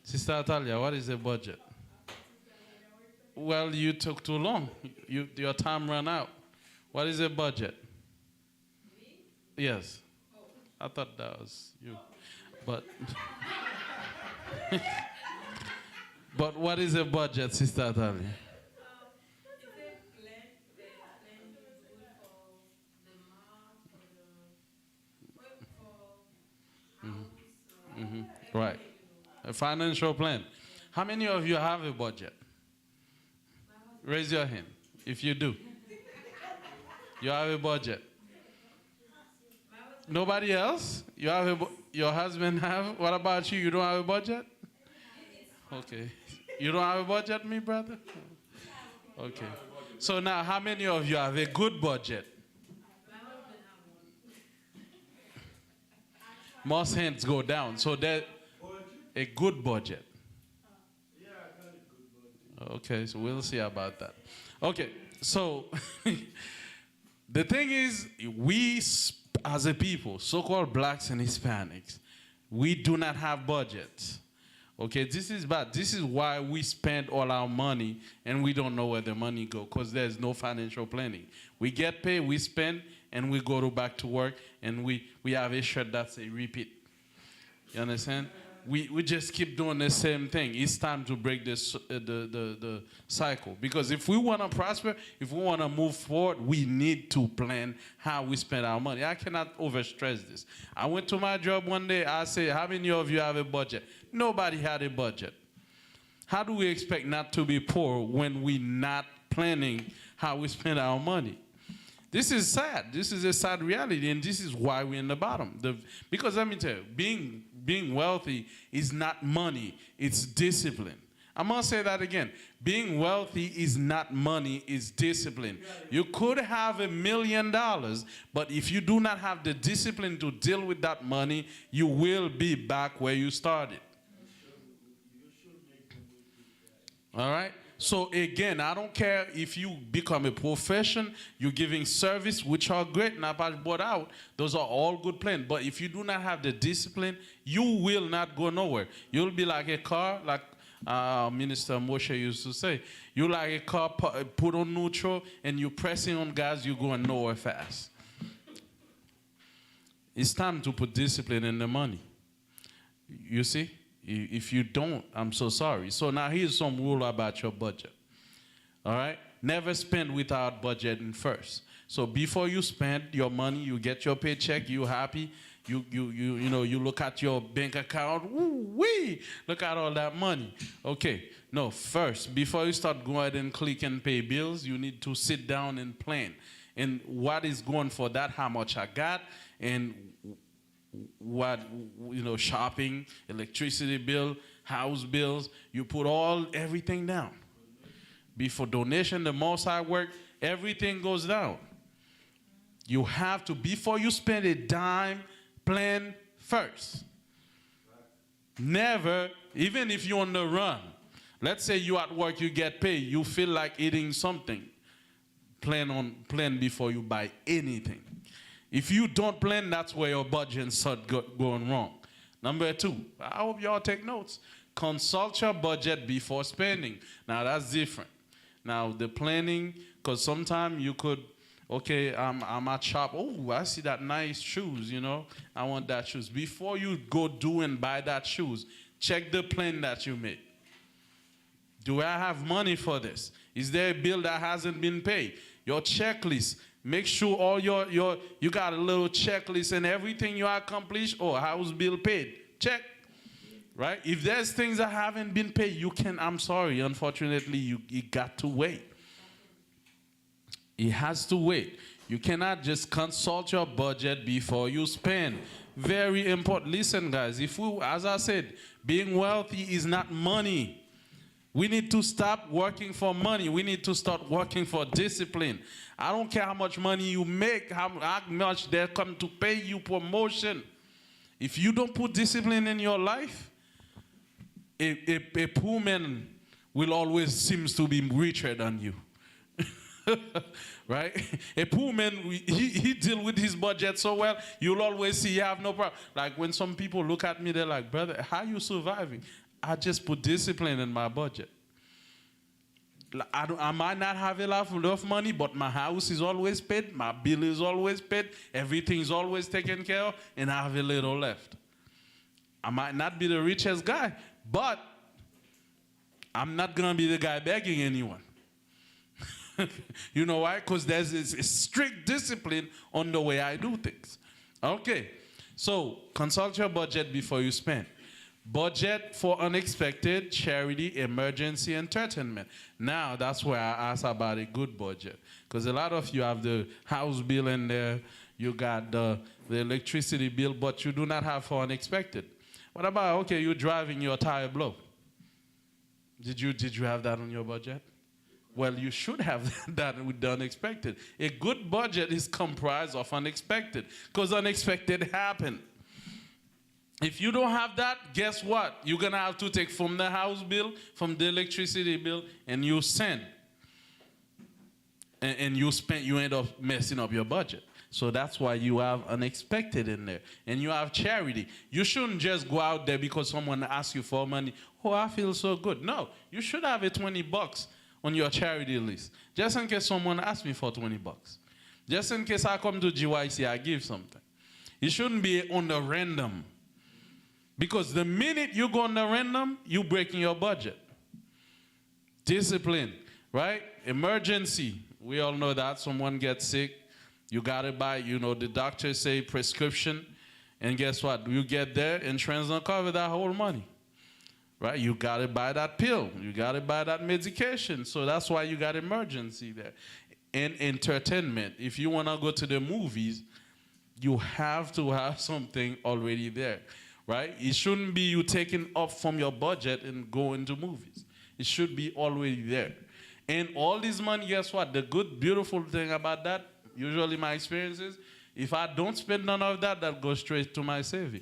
S6: Sister Atalia, what is the budget? Well, you took too long. Your time ran out. What is the budget? Yes. I thought that was you. But but what is the budget, Sister Atalia? Right. A financial plan. How many of you have a budget? Raise your hand if you do. You have a budget. Nobody else? You have your husband have? What about you? You don't have a budget? Okay. You don't have a budget, me brother? Okay. So now, how many of you have a good budget? Most hands go down. So that a good budget. Okay, so we'll see about that. Okay, so the thing is, we as a people, so-called blacks and Hispanics, we do not have budgets. Okay, this is bad. This is why we spend all our money and we don't know where the money goes, because there's no financial planning. We get paid, we spend, and we go back to work, and we have a shirt that's a repeat. You understand? We just keep doing the same thing. It's time to break this the cycle. Because if we want to prosper, if we want to move forward, we need to plan how we spend our money. I cannot overstress this. I went to my job one day. I said, how many of you have a budget? Nobody had a budget. How do we expect not to be poor when we're not planning how we spend our money? This is sad. This is a sad reality, and this is why we're in the bottom. Because let me tell you, being wealthy is not money, it's discipline. I'm going to say that again. Being wealthy is not money, it's discipline. You could have $1 million, but if you do not have the discipline to deal with that money, you will be back where you started. All right? So again, I don't care if you become a profession, you're giving service, which are great, not bought out. Those are all good plans. But if you do not have the discipline, you will not go nowhere. You'll be like a car, like Minister Moshe used to say. You're like a car put on neutral, and you're pressing on gas, you're going nowhere fast. It's time to put discipline in the money. You see? If you don't, I'm so sorry. So now here's some rule about your budget. All right? Never spend without budgeting first. So before you spend your money, you get your paycheck, you happy, you look at your bank account, woo-wee, look at all that money. Okay, no, first, before you start going ahead and click and pay bills, you need to sit down and plan. And what is going for that, how much I got, and what, shopping, electricity bill, house bills, you put everything down. Before donation, the most I work, everything goes down. You have to, before you spend a dime, plan first. Never, even if you're on the run, let's say you at work, you get paid, you feel like eating something, plan before you buy anything. If you don't plan, that's where your budget start going wrong. Number 2, I hope y'all take notes. Consult your budget before spending. Now, that's different. Now, the planning, because sometimes you could, okay, I'm at shop. Oh, I see that nice shoes, I want that shoes. Before you go do and buy that shoes, check the plan that you made. Do I have money for this? Is there a bill that hasn't been paid? Your checklist. Make sure all you got a little checklist and everything you accomplished or house bill paid. Check. Right? If there's things that haven't been paid, I'm sorry, unfortunately, you got to wait. It has to wait. You cannot just consult your budget before you spend. Very important. Listen, guys, as I said, being wealthy is not money. We need to stop working for money. We need to start working for discipline. I don't care how much money you make, how much they're coming to pay you promotion. If you don't put discipline in your life, a poor man will always seems to be richer than you. Right? A poor man, he deal with his budget so well, you'll always see you have no problem. Like when some people look at me, they're like, brother, how you surviving? I just put discipline in my budget. I might not have enough money, but my house is always paid, my bill is always paid, everything's always taken care of, and I have a little left. I might not be the richest guy, but I'm not going to be the guy begging anyone. You know why? Because there's a strict discipline on the way I do things. Okay, so consult your budget before you spend. Budget for unexpected, charity, emergency, entertainment. Now, that's where I ask about a good budget. Because a lot of you have the house bill in there, you got the electricity bill, but you do not have for unexpected. What about, okay, you're driving, your tire blow. Did you have that on your budget? Well, you should have that with the unexpected. A good budget is comprised of unexpected, because unexpected happen. If you don't have that, guess what? You're going to have to take from the house bill, from the electricity bill, and you send. And you end up messing up your budget. So that's why you have unexpected in there. And you have charity. You shouldn't just go out there because someone asks you for money. Oh, I feel so good. No, you should have a $20 on your charity list. Just in case someone asks me for $20. Just in case I come to GYC, I give something. It shouldn't be on the random. Because the minute you go on the random, you're breaking your budget. Discipline, right? Emergency. We all know that. Someone gets sick. You got to buy, the doctors say prescription. And guess what? You get there, insurance don't cover that whole money. Right? You got to buy that pill. You got to buy that medication. So that's why you got emergency there. And entertainment. If you want to go to the movies, you have to have something already there. Right? It shouldn't be you taking up from your budget and going to movies. It should be already there. And all this money, guess what? The good, beautiful thing about that, usually my experience is, if I don't spend none of that, that goes straight to my saving.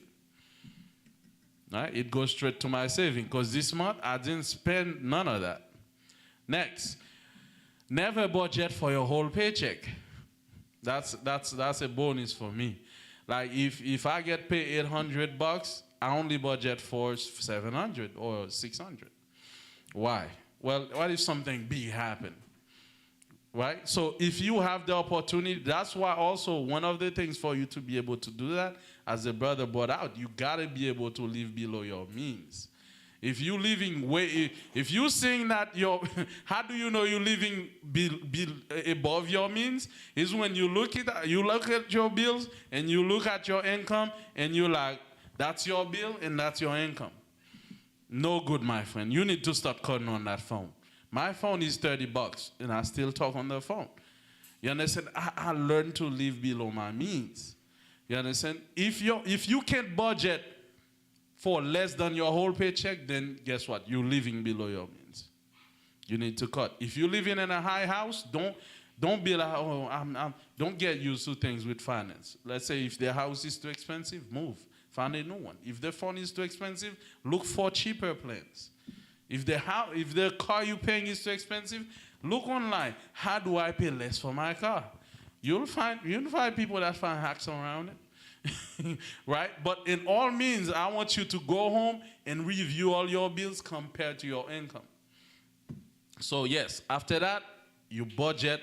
S6: Right? It goes straight to my saving. Because this month, I didn't spend none of that. Next, never budget for your whole paycheck. That's a bonus for me. Like if I get paid $800, I only budget for $700 or $600. Why? Well, what if something big happened? Right? So if you have the opportunity, that's why also one of the things for you to be able to do that, as the brother brought out, you gotta be able to live below your means. If you living if you saying that how do you know you're living above your means? Is when you look at your bills and you look at your income and you're like, that's your bill and that's your income. No good, my friend. You need to start cutting on that phone. My phone is $30 and I still talk on the phone. You understand? I learned to live below my means. You understand? If you can't budget for less than your whole paycheck, then guess what? You're living below your means. You need to cut. If you're living in a high house, don't be like, don't get used to things with finance. Let's say if the house is too expensive, move. Find a new one. If the phone is too expensive, look for cheaper plans. If the car you're paying is too expensive, look online. How do I pay less for my car? You'll find people that find hacks around it. Right? But in all means, I want you to go home and review all your bills compared to your income. So yes, after that, you budget.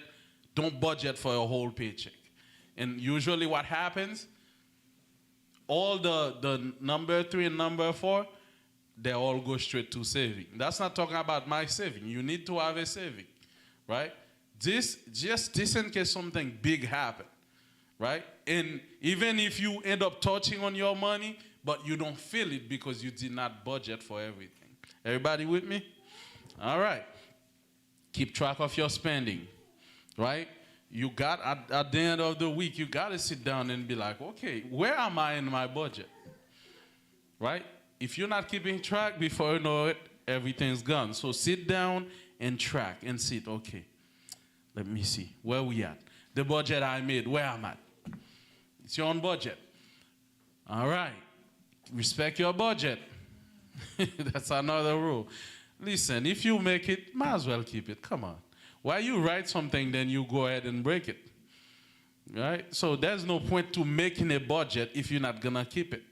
S6: Don't budget for your whole paycheck. And usually what happens, all the number 3 and number 4, they all go straight to saving. That's not talking about my saving. You need to have a saving, right? Just in case something big happens. Right? And even if you end up touching on your money, but you don't feel it because you did not budget for everything. Everybody with me? All right. Keep track of your spending. Right? You got, at the end of the week, you got to sit down and be like, okay, where am I in my budget? Right? If you're not keeping track, before you know it, everything's gone. So sit down and track and sit, okay, let me see, where we at? The budget I made, where am I? It's your own budget. All right. Respect your budget. That's another rule. Listen, if you make it, might as well keep it. Come on. Why you write something, then you go ahead and break it? Right? So there's no point to making a budget if you're not going to keep it.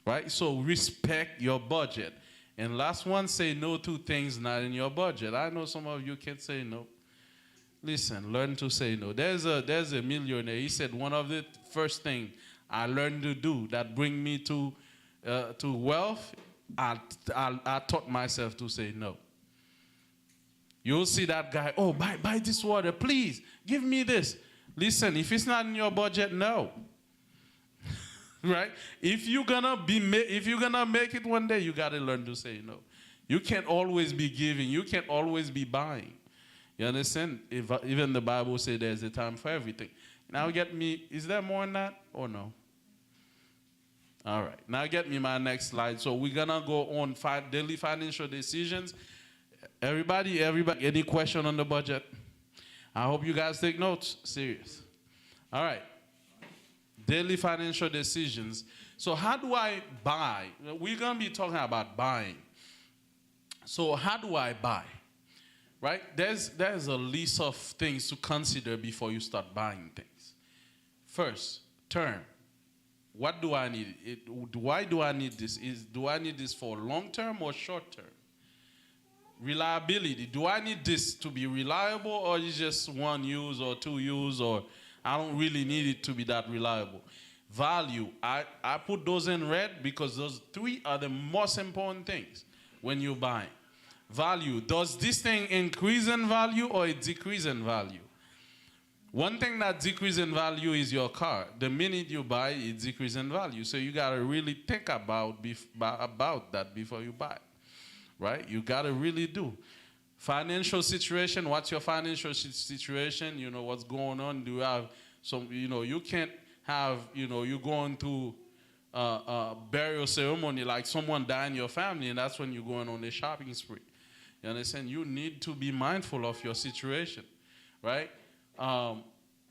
S6: Right? So respect your budget. And last one, say no to things not in your budget. I know some of you can't say no. Listen, learn to say no. There's a millionaire. He said one of the first things I learned to do that bring me to wealth, I taught myself to say no. You'll see that guy, oh, buy this water, please, give me this. Listen, if it's not in your budget, no. Right? If you're gonna make it one day, you gotta learn to say no. You can't always be giving. You can't always be buying. You understand? Even the Bible says there's a time for everything. Now get me, is there more than that or no? All right. Now get me my next slide. So we're gonna go on daily financial decisions. Everybody, any question on the budget? I hope you guys take notes. Serious. All right. Daily financial decisions. So how do I buy? We're going to be talking about buying. So how do I buy? Right? There's a list of things to consider before you start buying things. First, term. What do I need? Why do I need this? Do I need this for long term or short term? Reliability. Do I need this to be reliable, or is just 1 use or 2 use, or I don't really need it to be that reliable? Value. I put those in red because those 3 are the most important things when you're buying. Value. Does this thing increase in value or it decrease in value? One thing that decreases in value is your car. The minute you buy, it decreases in value. So you got to really think about that before you buy. Right? You got to really do. Financial situation, what's your financial situation? You know, what's going on? Do you have some, you can't have, you're going to a burial ceremony like someone died in your family, and that's when you're going on a shopping spree. You understand? You need to be mindful of your situation, right?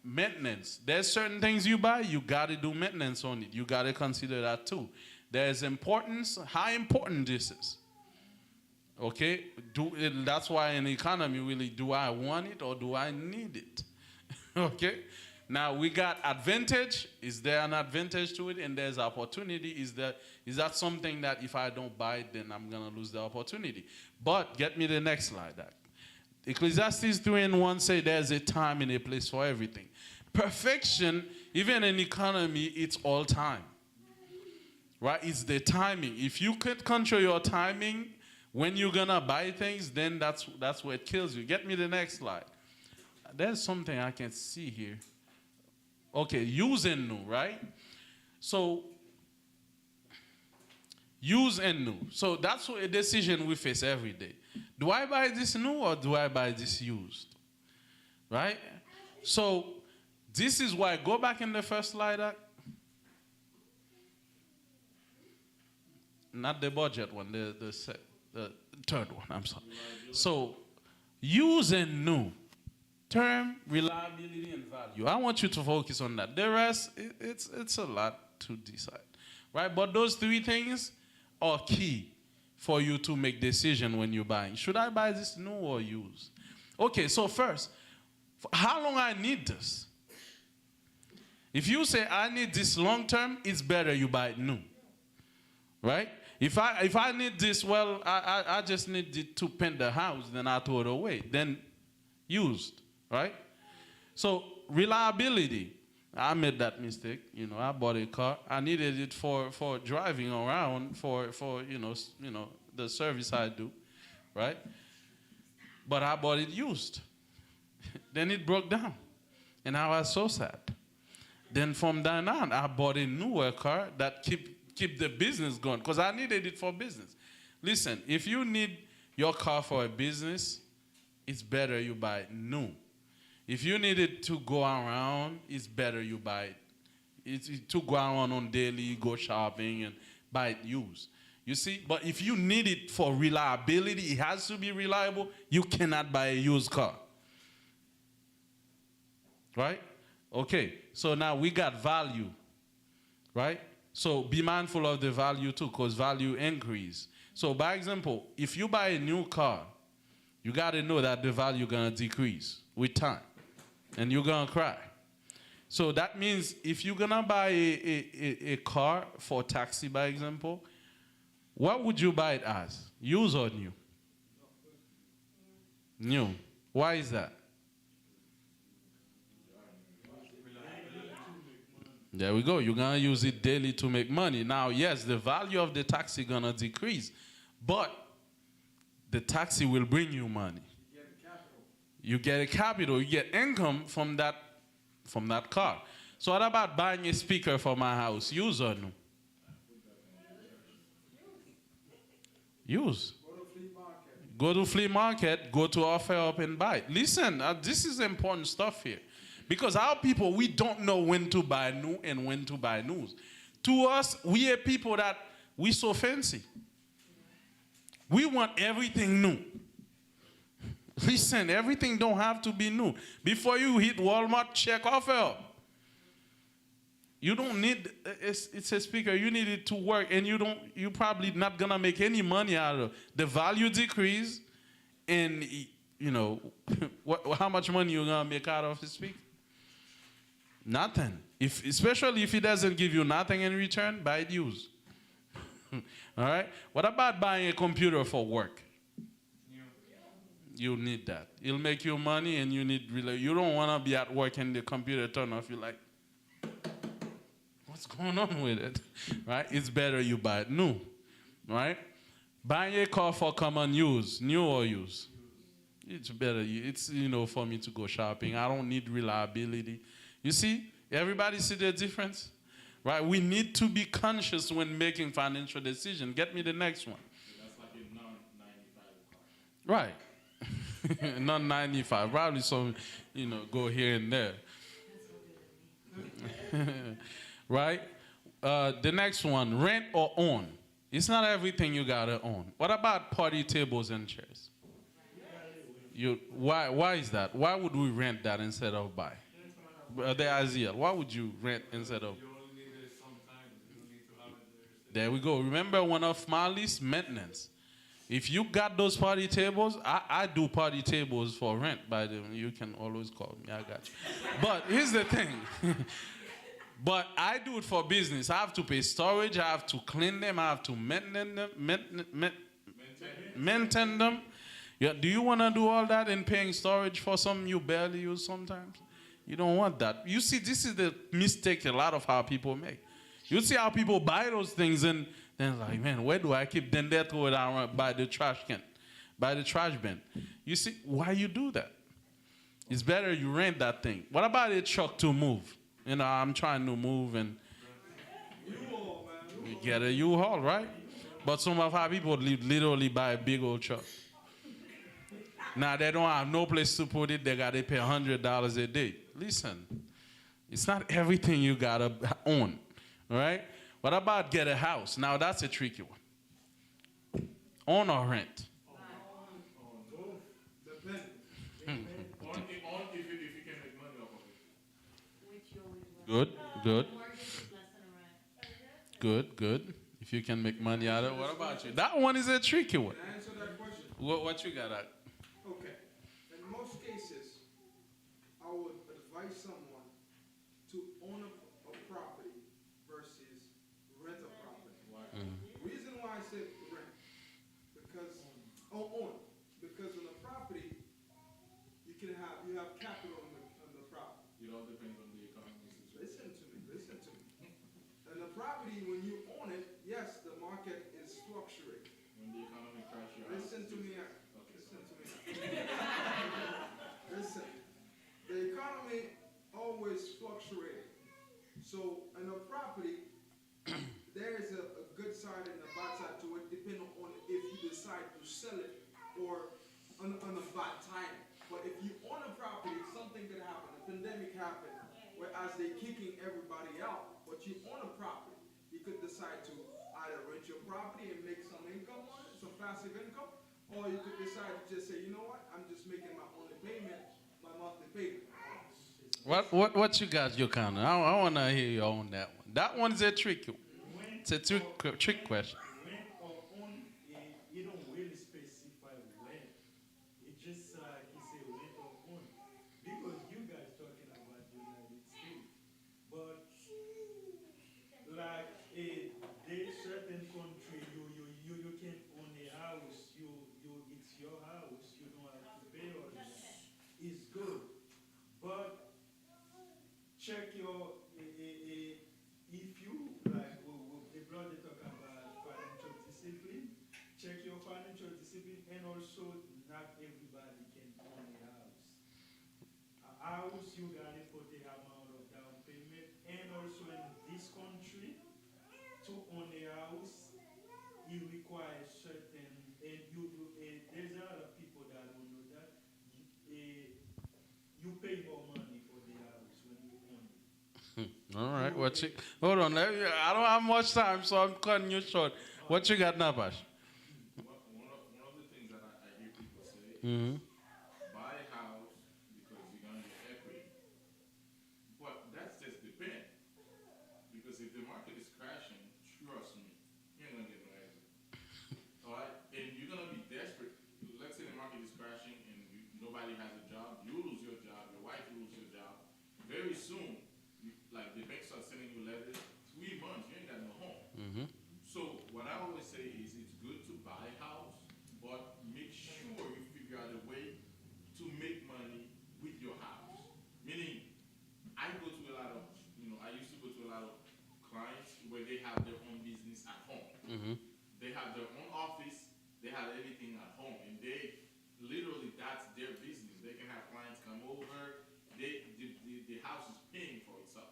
S6: Maintenance. There's certain things you buy, you got to do maintenance on it. You got to consider that too. There's importance, how important this is. Okay, that's why in the economy, really, do I want it or do I need it? Okay, now we got advantage. Is there an advantage to it? And there's opportunity. Is that something that if I don't buy it, then I'm gonna lose the opportunity? But get me the next slide. Ecclesiastes 3:1 say there's a time and a place for everything. Perfection, even in economy, it's all time. Right? It's the timing. If you could control your timing, when you're gonna buy things, then that's where it kills you. Get me the next slide. There's something I can see here. Okay, use and new, right? So, use and new. So that's a decision we face every day. Do I buy this new or do I buy this used? Right? So, this is why, go back in the first slide. Not the budget one, the third one, I'm sorry. So, use and new. Term, reliability, and value. I want you to focus on that. The rest, it's a lot to decide. Right? But those 3 things are key for you to make decision when you're buying. Should I buy this new or used? Okay, so first, how long I need this? If you say I need this long term, it's better you buy it new. Right? If I need this, well, I just need it to paint the house, then I throw it away. Then used, right? So reliability. I made that mistake. I bought a car. I needed it for driving around for the service I do, right? But I bought it used. Then it broke down, and I was so sad. Then from then on, I bought a newer car that keep the business going, because I needed it for business. Listen, if you need your car for a business, it's better you buy it new. If you need it to go around, it's better you buy it. It's to go around on daily, go shopping, and buy it used. You see? But if you need it for reliability, it has to be reliable, you cannot buy a used car. Right? Okay, so now we got value. Right? So be mindful of the value too, because value increase. So by example, if you buy a new car, you got to know that the value going to decrease with time. And you're going to cry. So that means if you're going to buy a car for taxi, by example, what would you buy it as? Used or new? New. Why is that? There we go. You're going to use it daily to make money. Now, yes, the value of the taxi going to decrease, but the taxi will bring you money. You get a capital. You get income from that car. So what about buying a speaker for my house? Use or no? Use. Go to flea market, go to offer up and buy it. Listen, this is important stuff here. Because our people, we don't know when to buy new and when to buy news. To us, we are people that we so fancy. We want everything new. Listen, everything don't have to be new. Before you hit Walmart, check offer up. You don't need, it's a speaker, you need it to work, and you're probably not gonna make any money out of it. The value decrease, and you know, how much money you're gonna make out of the speaker? Nothing. Especially if it doesn't give you nothing in return, buy it used. All right? What about buying a computer for work? You need that. It'll make you money, and you don't wanna be at work and the computer turn off, you're like, what's going on with it, right? It's better you buy it new, right? Buying a car for common use, new or used. It's better. It's, for me to go shopping. I don't need reliability. You see, everybody see the difference, right? We need to be conscious when making financial decisions. Get me the next one.
S3: That's like a non-95 car.
S6: Right. Non-95. Probably some, go here and there. Right? The next one, rent or own. It's not everything you gotta own. What about party tables and chairs? Why is that? Why would we rent that instead of buy? The Isaiah, why would you rent instead of?
S4: You only need it sometimes. You don't need to have it
S6: There we go. Remember one of my least maintenance. If you got those party tables, I do party tables for rent. By the way, you can always call me. I got you. But here's the thing. But I do it for business. I have to pay storage. I have to clean them. I have to maintain them. Yeah, do you want to do all that and paying storage for something you barely use sometimes? You don't want that. You see, this is the mistake a lot of how people make. You see how people buy those things and then like, man, where do I keep? Then they throw it out by the trash can, by the trash bin. You see, why you do that? It's better you rent that thing. What about a truck to move? I'm trying to move and you get a U-Haul, right? But some of our people literally buy a big old truck. Now they don't have no place to put it. They got to pay $100 a day. Listen, it's not everything you got to own, all right? What about get a house? Now that's a tricky one. Own or rent? Good. Good. If you can make money out of it. What about you? That one is a tricky one.
S1: Can I answer that question?
S6: What you got at?
S1: Okay. In most cases, I would advise someone to own a property versus rent a property. The reason why I said rent, because own, because on a property, you have capital on the property.
S3: It all depends on the economy situation.
S1: Listen to me. And the property, when you own it, yes, the market is fluctuating.
S3: When the economy crashes,
S1: Listen to me.
S3: Okay.
S1: Listen to me. Listen. The economy always fluctuating. So in a property, there is a good side and a bad side to it, depending on if you decide to sell it or on a bad time. But if you own a property, something could happen. A pandemic happened, whereas they're kicking everybody out. But you own a property, you could decide to either rent your property and make some income on it, some passive income, or you could decide to just say, you know what, I'm just making my only payment, my monthly payment.
S6: What you got, Yokana? I want to hear you on that one. That one is a tricky one. It's a trick question.
S2: Rent or own, you don't really specify when. It just he say rent or own. Because you guys talking about the United States. But like a certain country, you can own a house you gotta put the amount of down payment, and also in this country, to own a house, it requires certain, and there's a lot of people that don't know that. You pay more money for the house when you own it.
S6: All right. Hold on. I don't have much time, so I'm cutting you short. What you got now, Bash?
S3: One of the things that I hear people say
S6: Mm-hmm.
S3: buy a house because you're gonna get equity. But that's just depend. Because if the market is crashing, trust me, you ain't gonna get no equity. Alright? And you're gonna be desperate. Let's say the market is crashing and nobody has a job, you lose your job, your wife will lose your job. Very soon, like the banks are sending you letters, 3 months, you ain't got no home.
S6: Mm-hmm.
S3: So what I always say is it's good to buy a house, but make sure you figure out a way to make money with your house. Meaning, I go to a lot of, I used to go to a lot of clients where they have their own business at home.
S6: Mm-hmm.
S3: They have their own office, they have everything at home, and they literally, that's their business. They can have clients come over, the house is paying for itself.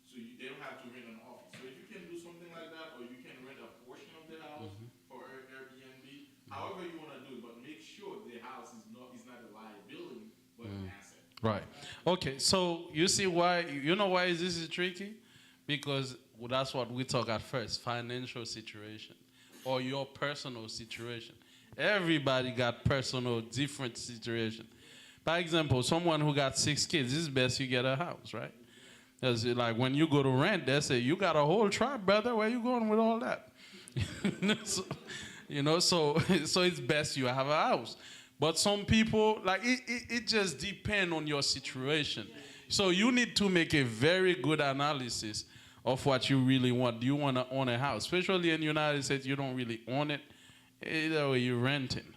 S3: So they don't have to rent an office. So if you can do something like that, or you can rent a portion of the house for Airbnb, however you want to do it, but make sure the house is not a liability, but an asset.
S6: Right. Okay. So you see why? You know why this is tricky? Because that's what we talk at first: financial situation or your personal situation. Everybody got personal, different situation. By example, someone who got 6 kids, it's best you get a house, right? Because like when you go to rent, they say, you got a whole tribe, brother. Where you going with all that? So it's best you have a house. But some people, like it just depends on your situation. So you need to make a very good analysis of what you really want. Do you want to own a house? Especially in the United States, you don't really own it. Either way, you're renting.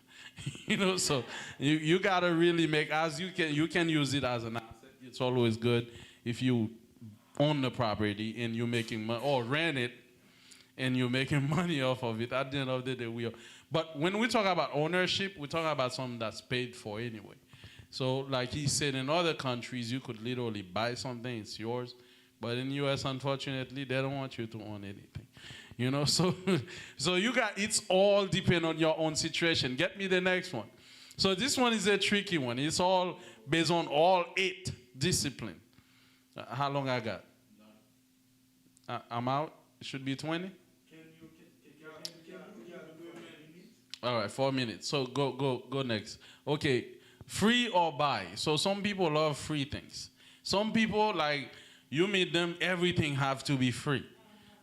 S6: So you got to really make, as you can use it as an asset. It's always good if you own the property and you're making money, or rent it and you're making money off of it. At the end of the day, we are. But when we talk about ownership, we talk about something that's paid for anyway. So like he said, in other countries, you could literally buy something, it's yours. But in the U.S., unfortunately, they don't want you to own anything. So you got, it's all depend on your own situation. Get me the next one. So this one is a tricky one. It's all based on all 8 disciplines. How long I got? I'm out. It should be 20. All right, 4 minutes. So go next. Okay, free or buy. So some people love free things. Some people, like, you meet them, everything have to be free.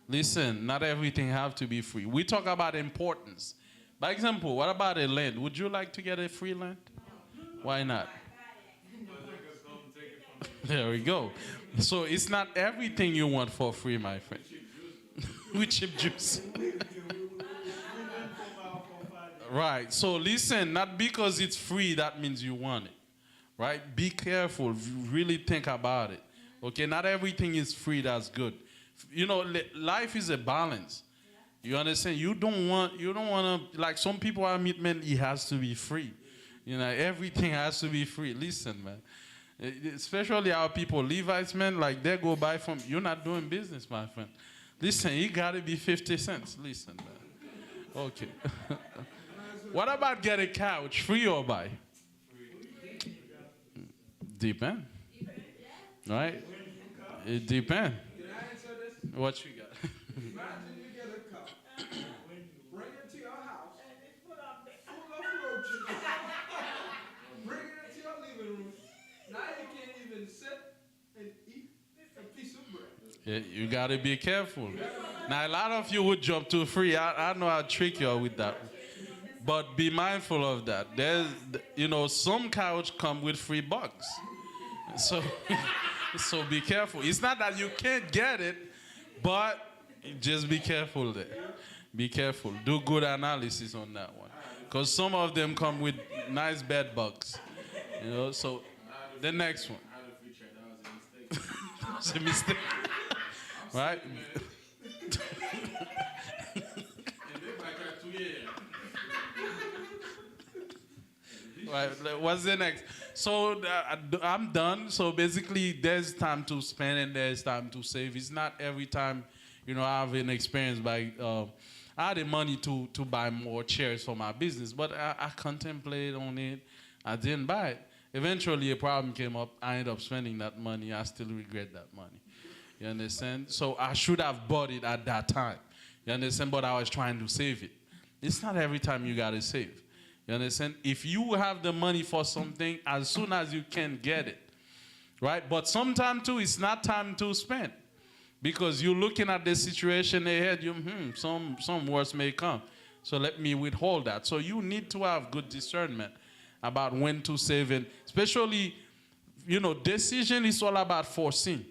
S6: Listen, not everything have to be free. We talk about importance. By example, what about a land? Would you like to get a free land? Why not? There we go. So it's not everything you want for free, my friend. With cheap juice. Right. So listen, not because it's free, that means you want it. Right? Be careful. Really think about it. Okay? Not everything is free that's good. Life is a balance. You understand? You don't want to, like some people I meet, man, it has to be free. Everything has to be free. Listen, man. Especially our people, Levites, man, like they go buy from, you're not doing business, my friend. Listen, it got to be 50 cents. Listen, man. Okay. What about get a couch, free or buy? Depend. Right? It depends. What you got?
S7: Imagine you get a cup, bring it to your house, full of roaches, bring it into your living room. Now you can't even sit and eat a piece of bread.
S6: Yeah, you got to be careful. Now, a lot of you would jump to free. I know how trick you are with that. But be mindful of that. There's, some couch come with free bugs. So be careful. It's not that you can't get it, but just be careful there. Be careful. Do good analysis on that one. Because some of them come with nice bed bugs. So the next one. It's a mistake. Right? Right. What's the next? So I'm done. So basically, there's time to spend and there's time to save. It's not every time, I have an experience by. I had the money to buy more chairs for my business, but I contemplated on it. I didn't buy it. Eventually, a problem came up. I ended up spending that money. I still regret that money. You understand? So I should have bought it at that time. You understand? But I was trying to save it. It's not every time you gotta save. You understand? If you have the money for something, as soon as you can get it, right? But sometimes too, it's not time to spend, because you're looking at the situation ahead. Some worse may come, so let me withhold that. So you need to have good discernment about when to save, and especially, decision is all about foresee.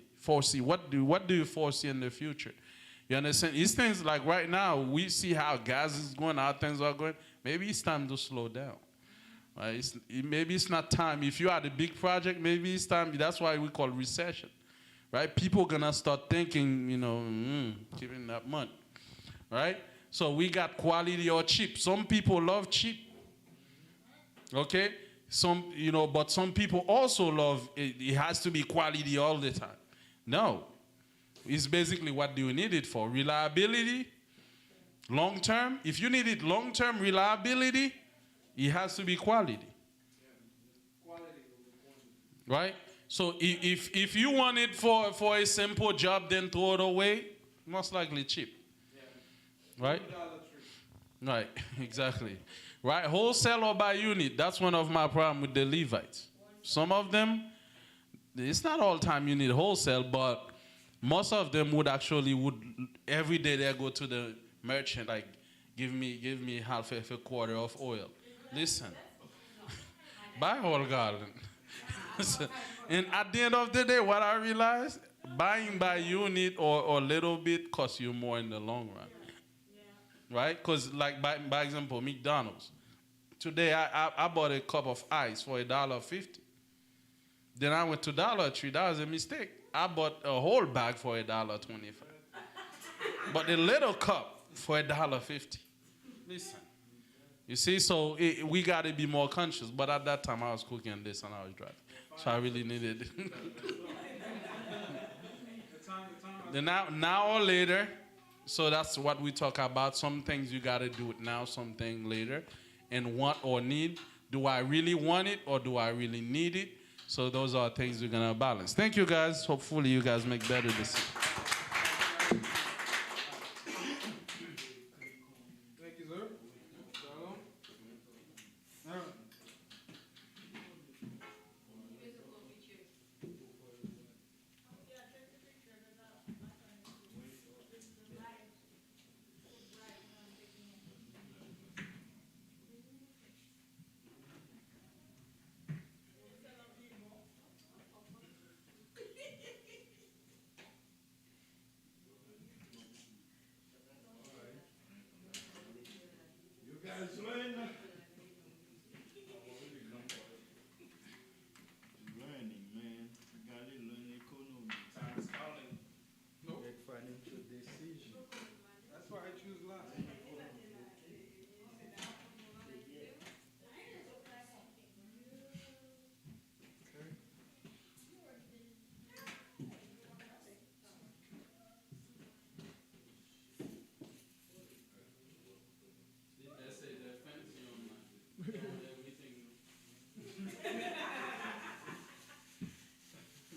S6: What do you foresee in the future? You understand? It's things like right now, we see how gas is going, how things are going. Maybe it's time to slow down. Right? Maybe it's not time. If you had a big project, maybe it's time. That's why we call recession. Right? People going to start thinking, keeping that money. Right? So we got quality or cheap. Some people love cheap. Okay? But some people also love, it has to be quality all the time. No. It's basically, what do you need it for? Reliability, long-term. If you need it long-term reliability, it has to be quality. Right? So if you want it for a simple job, then throw it away, most likely cheap. Right? Right, exactly. Right? Wholesale or by unit, that's one of my problems with the Levites. Some of them, it's not all time you need wholesale, but most of them would every day they go to the merchant, like, give me half a quarter of oil. Listen, buy whole garden. And at the end of the day, what I realized, buying by unit or a little bit costs you more in the long run. Right? Because, like, by example, McDonald's. Today, I bought a cup of ice for $1.50. Then I went to Dollar Tree. That was a mistake. I bought a whole bag for $1.25. But the little cup for $1.50. Listen. You see, so we got to be more conscious. But at that time, I was cooking this and I was driving. So I really needed it. Then now or later, so that's what we talk about. Some things you got to do it now, something later. And want or need. Do I really want it or do I really need it? So those are things we're going to balance. Thank you, guys. Hopefully you guys make better decisions.
S7: Thank you, sir. Shalom. All right.
S2: Learning, man. You gotta learn economy.
S7: Time's calling. Nope.
S2: Make financial decisions.
S7: That's why I choose last. Okay.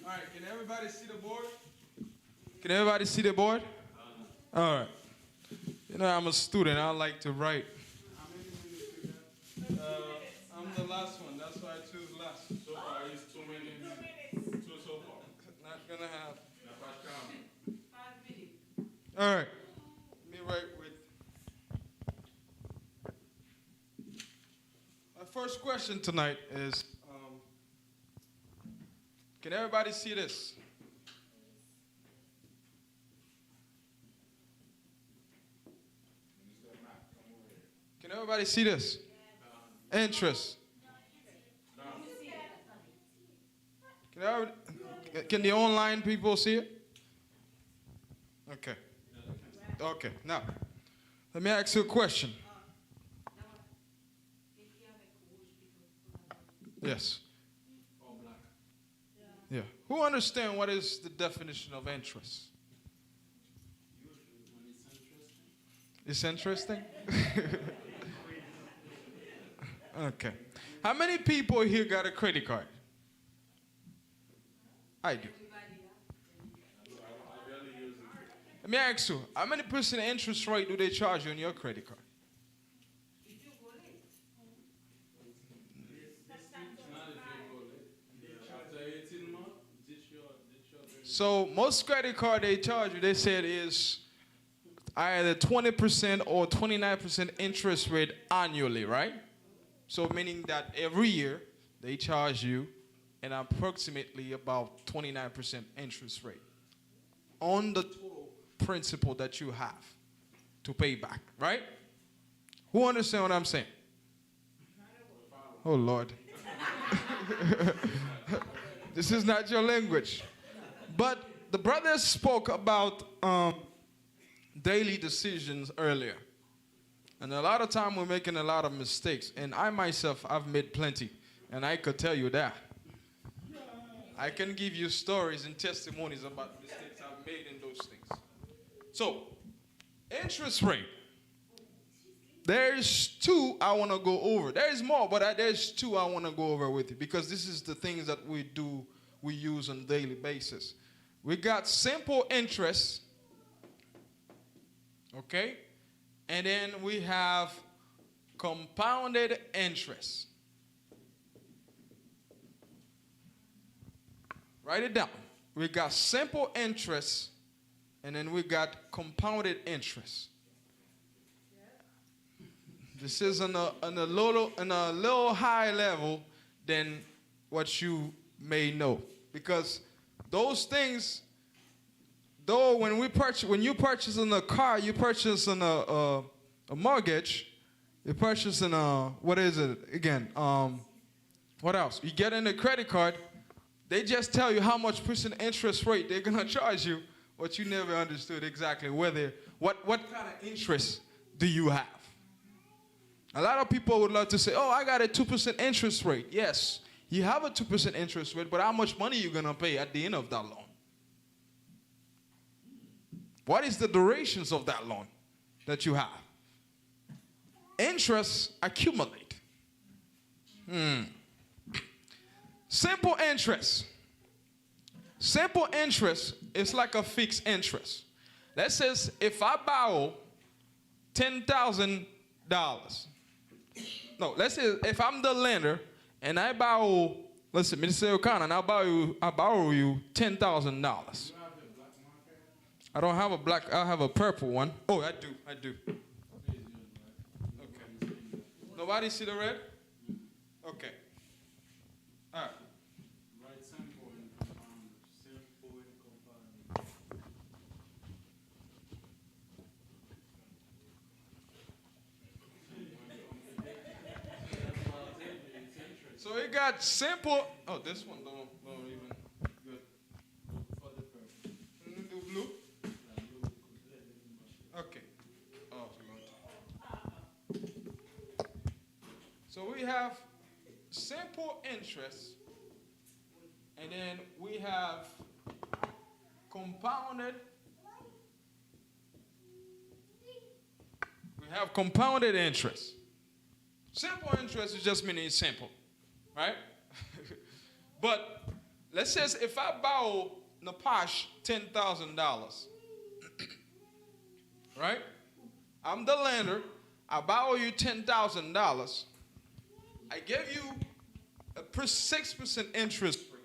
S7: All right, can everybody see the board? Can everybody see the board? All right. I'm a student. I like to write. How many minutes you got? I'm the last one. That's why I choose last.
S3: So far, it's 2 minutes. Two so far.
S7: Not gonna have.
S3: Not much time.
S7: All right. Let me write with. My first question tonight is, can everybody see this? Can everybody see this? Interest. Can the online people see it? Okay. Okay. Now, let me ask you a question. Yes.
S1: Yeah. Who understand what is the definition of interest? It's interesting? Okay. How many people here got a credit card? I do. Let me ask you, how many percent interest rate do they charge you on your credit card? So most credit card they charge you, they said is either 20% or 29% interest rate annually, right? So meaning that every year they charge you an approximately about 29% interest rate on the total principal that you have to pay back, right? Who understand what I'm saying? Oh Lord. This is not your language. But the brothers spoke about daily decisions earlier. And a lot of time we're making a lot of mistakes. And I myself, I've made plenty. And I could tell you that. I can give you stories and testimonies about mistakes I've made in those things. So, interest rate. There's two I want to go over. There's more, but there's two I want to go over with you. Because this is the things that we use on a daily basis. We got simple interest. Okay? And then we have compounded interest. Write it down. We got simple interest, and then we got compounded interest. This is on a little high level than what you may know, because those things, though, when you purchase on a car, you purchase on a mortgage, you purchase on a, what is it again? What else? You get in a credit card, they just tell you how much percent interest rate they're gonna charge you, but you never understood exactly what kind of interest do you have. A lot of people would love to say, oh, I got a 2% interest rate. Yes, you have a 2% interest rate, but how much money are you gonna pay at the end of that loan? What is the durations of that loan that you have? Interest accumulate. Simple interest. Simple interest is like a fixed interest. That says if I borrow $10,000, no, let's say if I'm the lender and I borrow, let's say Mr. O'Connor, and I borrow you $10,000. I don't have a black, I have a purple one. Oh, I do. Okay. Nobody see the red? Okay. All right.
S6: Right, simple and compound. Simple and compound.
S1: So we got simple. Oh, this one don't even good.
S6: For the purpose.
S1: Do blue. Okay. Oh, Lord. So we have simple interest, and then we have compounded. We have compounded interest. Simple interest is just meaning it's simple, right? But let's say if I borrow Napash $10,000, right? I'm the lender. I borrow you $10,000. I give you a 6% interest rate.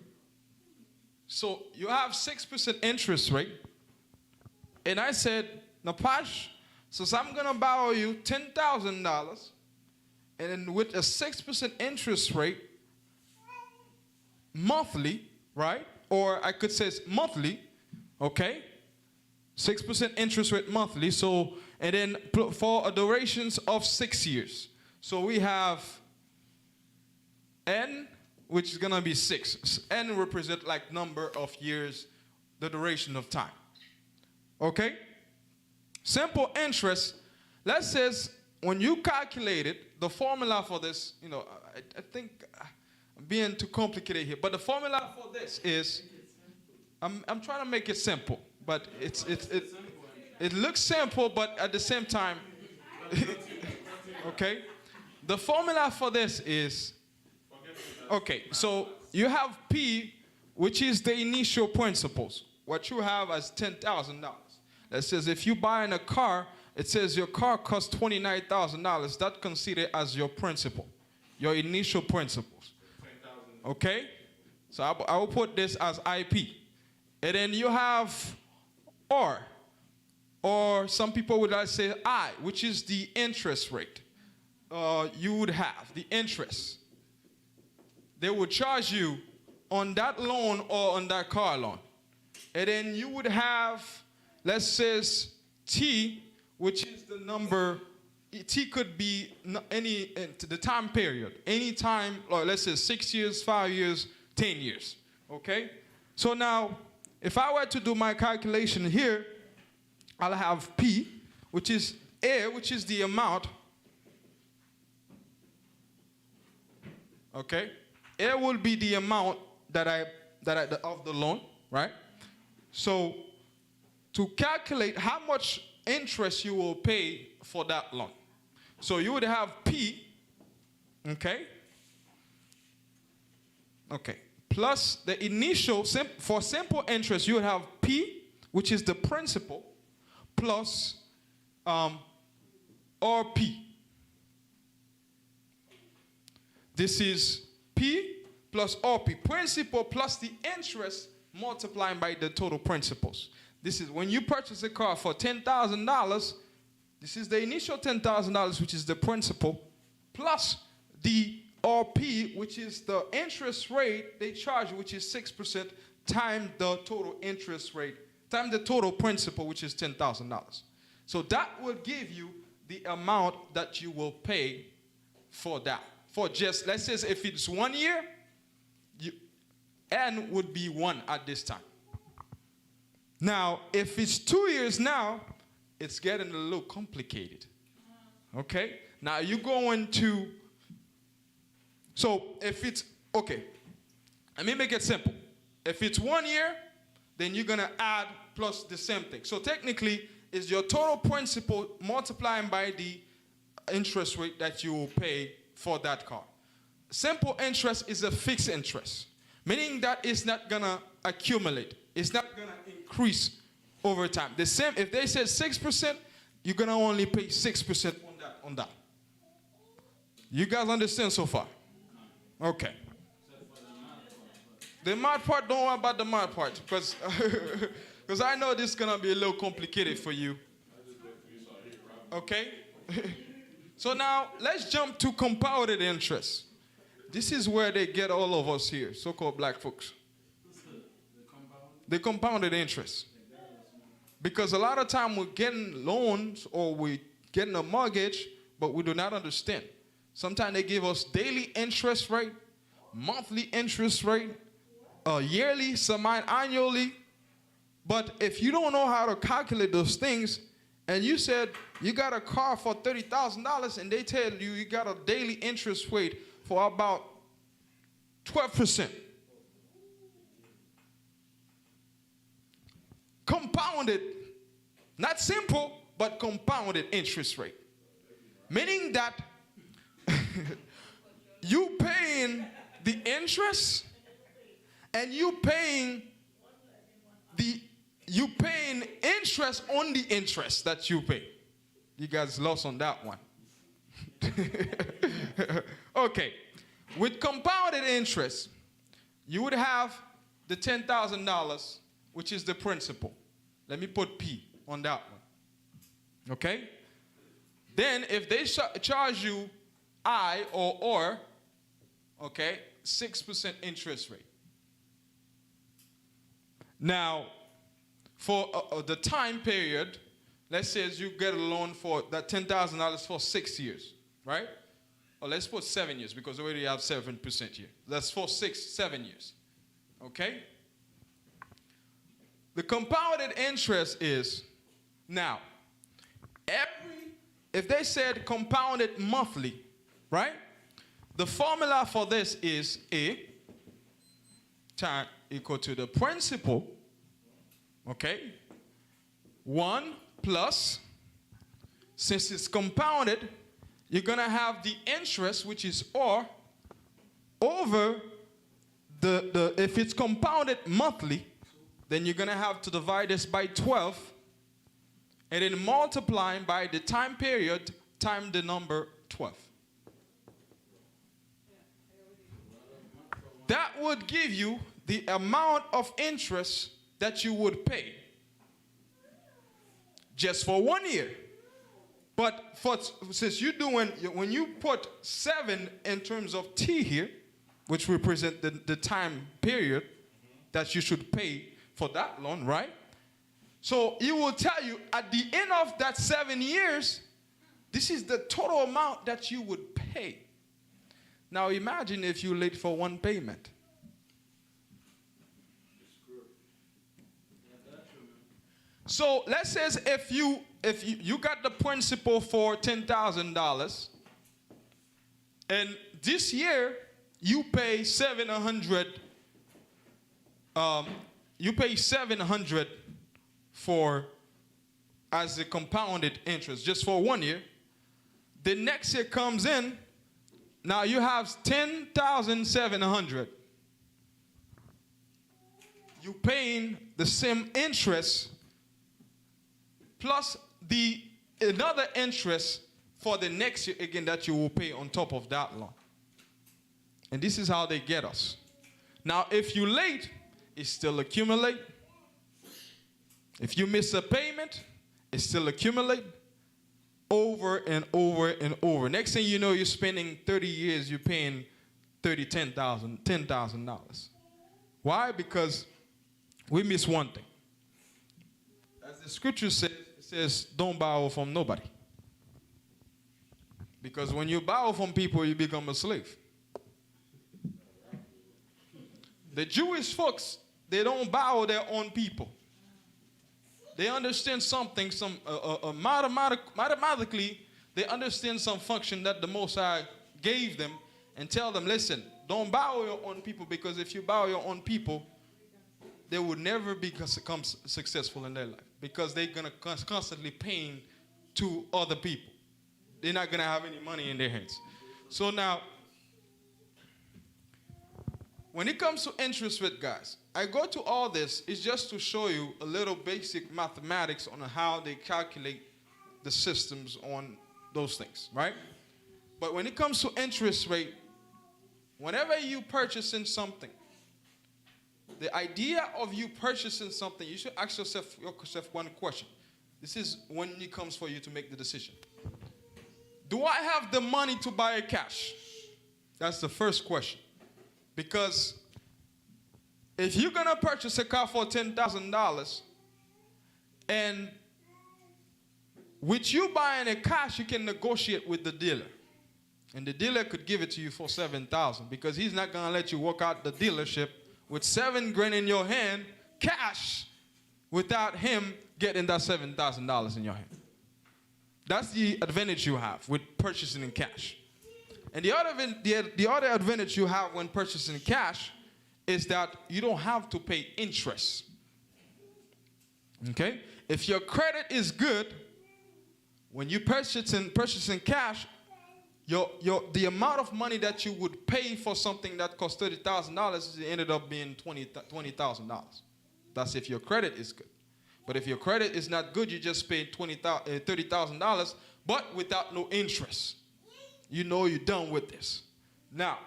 S1: So you have 6% interest rate. And I said, Napash, since I'm going to borrow you $10,000, and then with a 6% interest rate, monthly, right? Or I could say it's monthly, okay? 6% interest rate monthly. So, and then for a durations of 6 years. So we have N, which is gonna be 6. N represent like number of years, the duration of time. Okay? Simple interest, let's say when you calculate it, the formula for this, you know, I think being too complicated here. But the formula for this is, I'm trying to make it simple, but it looks simple, but at the same time, okay. The formula for this is, okay, so you have P, which is the initial principles. What you have as $10,000. That says if you buy in a car, it says your car costs $29,000. That's considered as your principal, your initial principles. Okay? So I will put this as IP. And then you have or some people would like to say I, which is the interest rate. You would have the interest. They would charge you on that loan or on that car loan. And then you would have, let's say, T, which is the number. T could be any the time period, any time, or let's say 6 years, 5 years, 10 years. Okay? So now, if I were to do my calculation here, I'll have P, which is A, which is the amount. Okay? A will be the amount of the loan, right? So to calculate how much interest you will pay for that loan. So you would have P, okay? Okay. Plus the initial, for simple interest, you would have P, which is the principal, plus RP. This is P plus RP, principal plus the interest multiplying by the total principals. This is when you purchase a car for $10,000, this is the initial $10,000, which is the principal, plus the RP, which is the interest rate they charge, which is 6%, times the total interest rate, times the total principal, which is $10,000. So that will give you the amount that you will pay for that. For just, let's say if it's 1 year, N would be 1 at this time. Now, if it's 2 years now, it's getting a little complicated. Okay? Now, you're going to, so if it's, okay, let me make it simple. If it's 1 year, then you're going to add plus the same thing. So technically, it's your total principal multiplying by the interest rate that you will pay for that car. Simple interest is a fixed interest, meaning that it's not going to accumulate. It's not going to increase over time. The same, if they said 6%, you're going to only pay 6% on that. You guys understand so far? Okay. The math part, don't worry about the math part, because I know this is going to be a little complicated for you. Okay? So now, let's jump to compounded interest. This is where they get all of us here, so-called black folks. The compounded interest. Because a lot of time we're getting loans or we're getting a mortgage, but we do not understand. Sometimes they give us daily interest rate, monthly interest rate, yearly, semi-annually. But if you don't know how to calculate those things, and you said you got a car for $30,000 and they tell you you got a daily interest rate for about 12%. Compounded, not simple, but compounded interest rate. Meaning that you paying the interest and you paying interest on the interest that you pay. You guys lost on that one. Okay. With compounded interest, you would have the $10,000, which is the principal. Let me put P on that one. Okay? Then if they charge you I or, okay, 6% interest rate. Now, for the time period, let's say you get a loan for that $10,000 for 6 years, right? Or let's put 7 years because we already have 7% here. That's for 7 years, okay? The compounded interest is, now, if they said compounded monthly, right? the formula for this is A time equal to the principal, okay? 1 plus, since it's compounded, you're going to have the interest, which is R, over if it's compounded monthly, then you're going to have to divide this by 12, and then multiplying by the time period times the number 12. That would give you the amount of interest that you would pay just for 1 year. But since you're doing, when you put 7 in terms of T here, which represent the time period that you should pay for that loan, right? So it will tell you at the end of that 7 years, this is the total amount that you would pay. Now imagine if you're late for one payment. So let's say if you got the principal for $10,000, and this year you pay $700. You pay $700 for as a compounded interest just for 1 year. The next year comes in. Now you have $10,700. You paying the same interest plus another interest for the next year again that you will pay on top of that loan. And this is how they get us. Now if you're late, it still accumulate. If you miss a payment, it still accumulate over and over and over. Next thing you know, you're spending 30 years, you're paying $10,000. Why? Because we miss one thing. As the scripture says, it says, don't borrow from nobody. Because when you borrow from people, you become a slave. The Jewish folks, they don't borrow their own people. They understand something, mathematically, they understand some function that the Most High gave them and tell them, listen, don't borrow your own people, because if you borrow your own people, they will never become successful in their life, because they're going to constantly paying to other people. They're not going to have any money in their hands. So now, when it comes to interest rate, guys, I go to all this is just to show you a little basic mathematics on how they calculate the systems on those things, right? But when it comes to interest rate, whenever you purchasing something, the idea of you purchasing something, you should ask yourself one question. This is when it comes for you to make the decision. Do I have the money to buy it cash? That's the first question. Because if you're going to purchase a car for $10,000, and with you buying it cash, you can negotiate with the dealer. And the dealer could give it to you for $7,000, because he's not going to let you walk out the dealership with $7,000 in your hand, cash, without him getting that $7,000 in your hand. That's the advantage you have with purchasing in cash. And the other advantage you have when purchasing cash is that you don't have to pay interest. Okay? If your credit is good, when you purchasing cash, the amount of money that you would pay for something that costs $30,000 ended up being $20,000. That's if your credit is good. But if your credit is not good, you just pay $30,000, but without no interest. You know you're done with this. Now,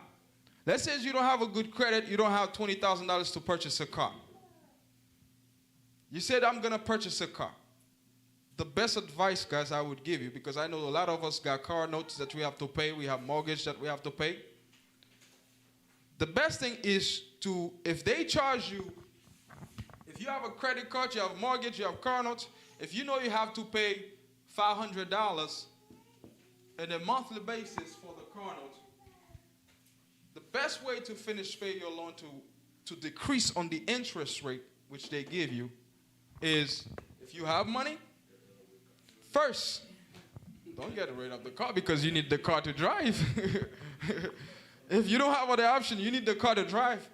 S1: let's say you don't have a good credit, you don't have $20,000 to purchase a car. You said, I'm going to purchase a car. The best advice, guys, I would give you, because I know a lot of us got car notes that we have to pay, we have mortgage that we have to pay. The best thing is to, if they charge you, if you have a credit card, you have a mortgage, you have car notes, if you know you have to pay $500 on a monthly basis for the car note, the best way to finish paying your loan to decrease on the interest rate which they give you is, if you have money, first, don't get rid of the car because you need the car to drive. If you don't have other option, you need the car to drive.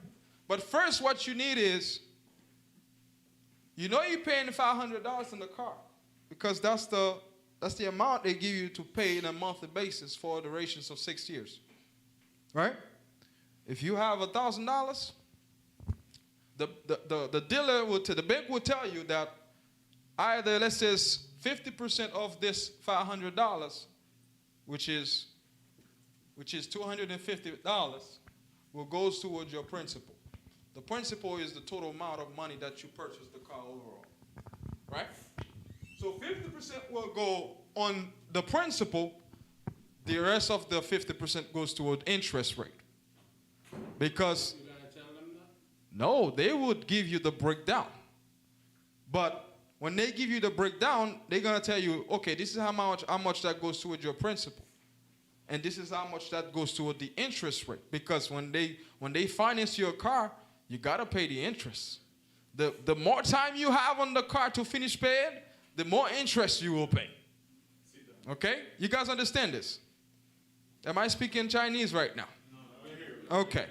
S1: But first, what you need is, you know you're paying $500 in the car because that's the amount they give you to pay on a monthly basis for durations of 6 years, right? If you have $1,000, the dealer the bank will tell you that either, let's say, 50% of this $500, which is $250, will go towards your principal. The principal is the total amount of money that you purchased the car overall, right? So 50% will go on the principal. The rest of the 50% goes toward interest rate. Because
S6: You gotta tell them that?
S1: no, they would give you the breakdown. But when they give you the breakdown, they're gonna tell you, okay, this is how much that goes toward your principal. And this is how much that goes toward the interest rate. Because when they finance your car, you gotta pay the interest. The more time you have on the car to finish paying, the more interest you will pay. Okay? You guys understand this? Am I speaking Chinese right now? Okay.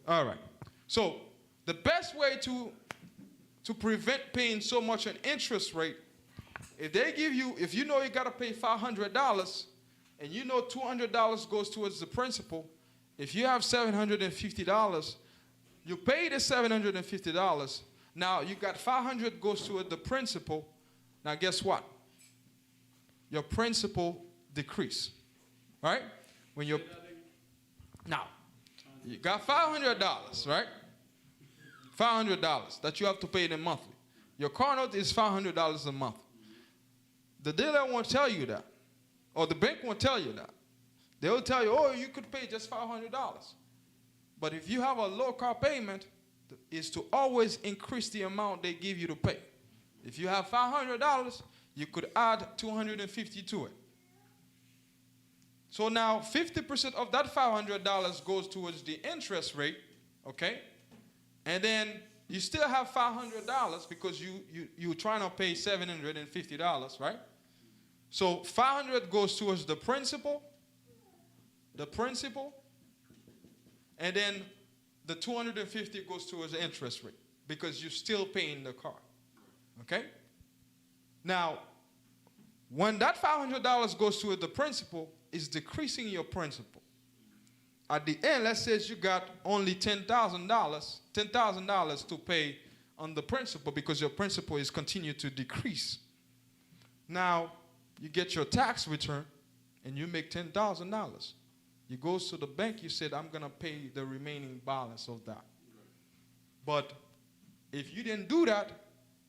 S1: All right. So the best way to prevent paying so much an interest rate, if you know you gotta pay $500, and you know $200 goes towards the principal, if you have $750, you pay the $750. Now you got $500 goes toward the principal. Now guess what? Your principal decrease, right? When you now you got $500, right? $500 that you have to pay them monthly. Your car note is $500 a month. The dealer won't tell you that. Or the bank won't tell you that. They'll tell you, oh, you could pay just $500. But if you have a low car payment, is to always increase the amount they give you to pay. If you have $500, you could add $250 to it. So now 50% of that $500 goes towards the interest rate, okay? And then you still have $500 because you're trying to pay $750, right? So $500 goes towards the principal, and then the $250 goes towards the interest rate because you're still paying the car, okay? Now, when that $500 goes toward the principal, it's decreasing your principal. At the end, let's say you got only $10,000 to pay on the principal because your principal is continuing to decrease. Now, you get your tax return and you make $10,000. You go to the bank, you said, I'm going to pay the remaining balance of that. But if you didn't do that,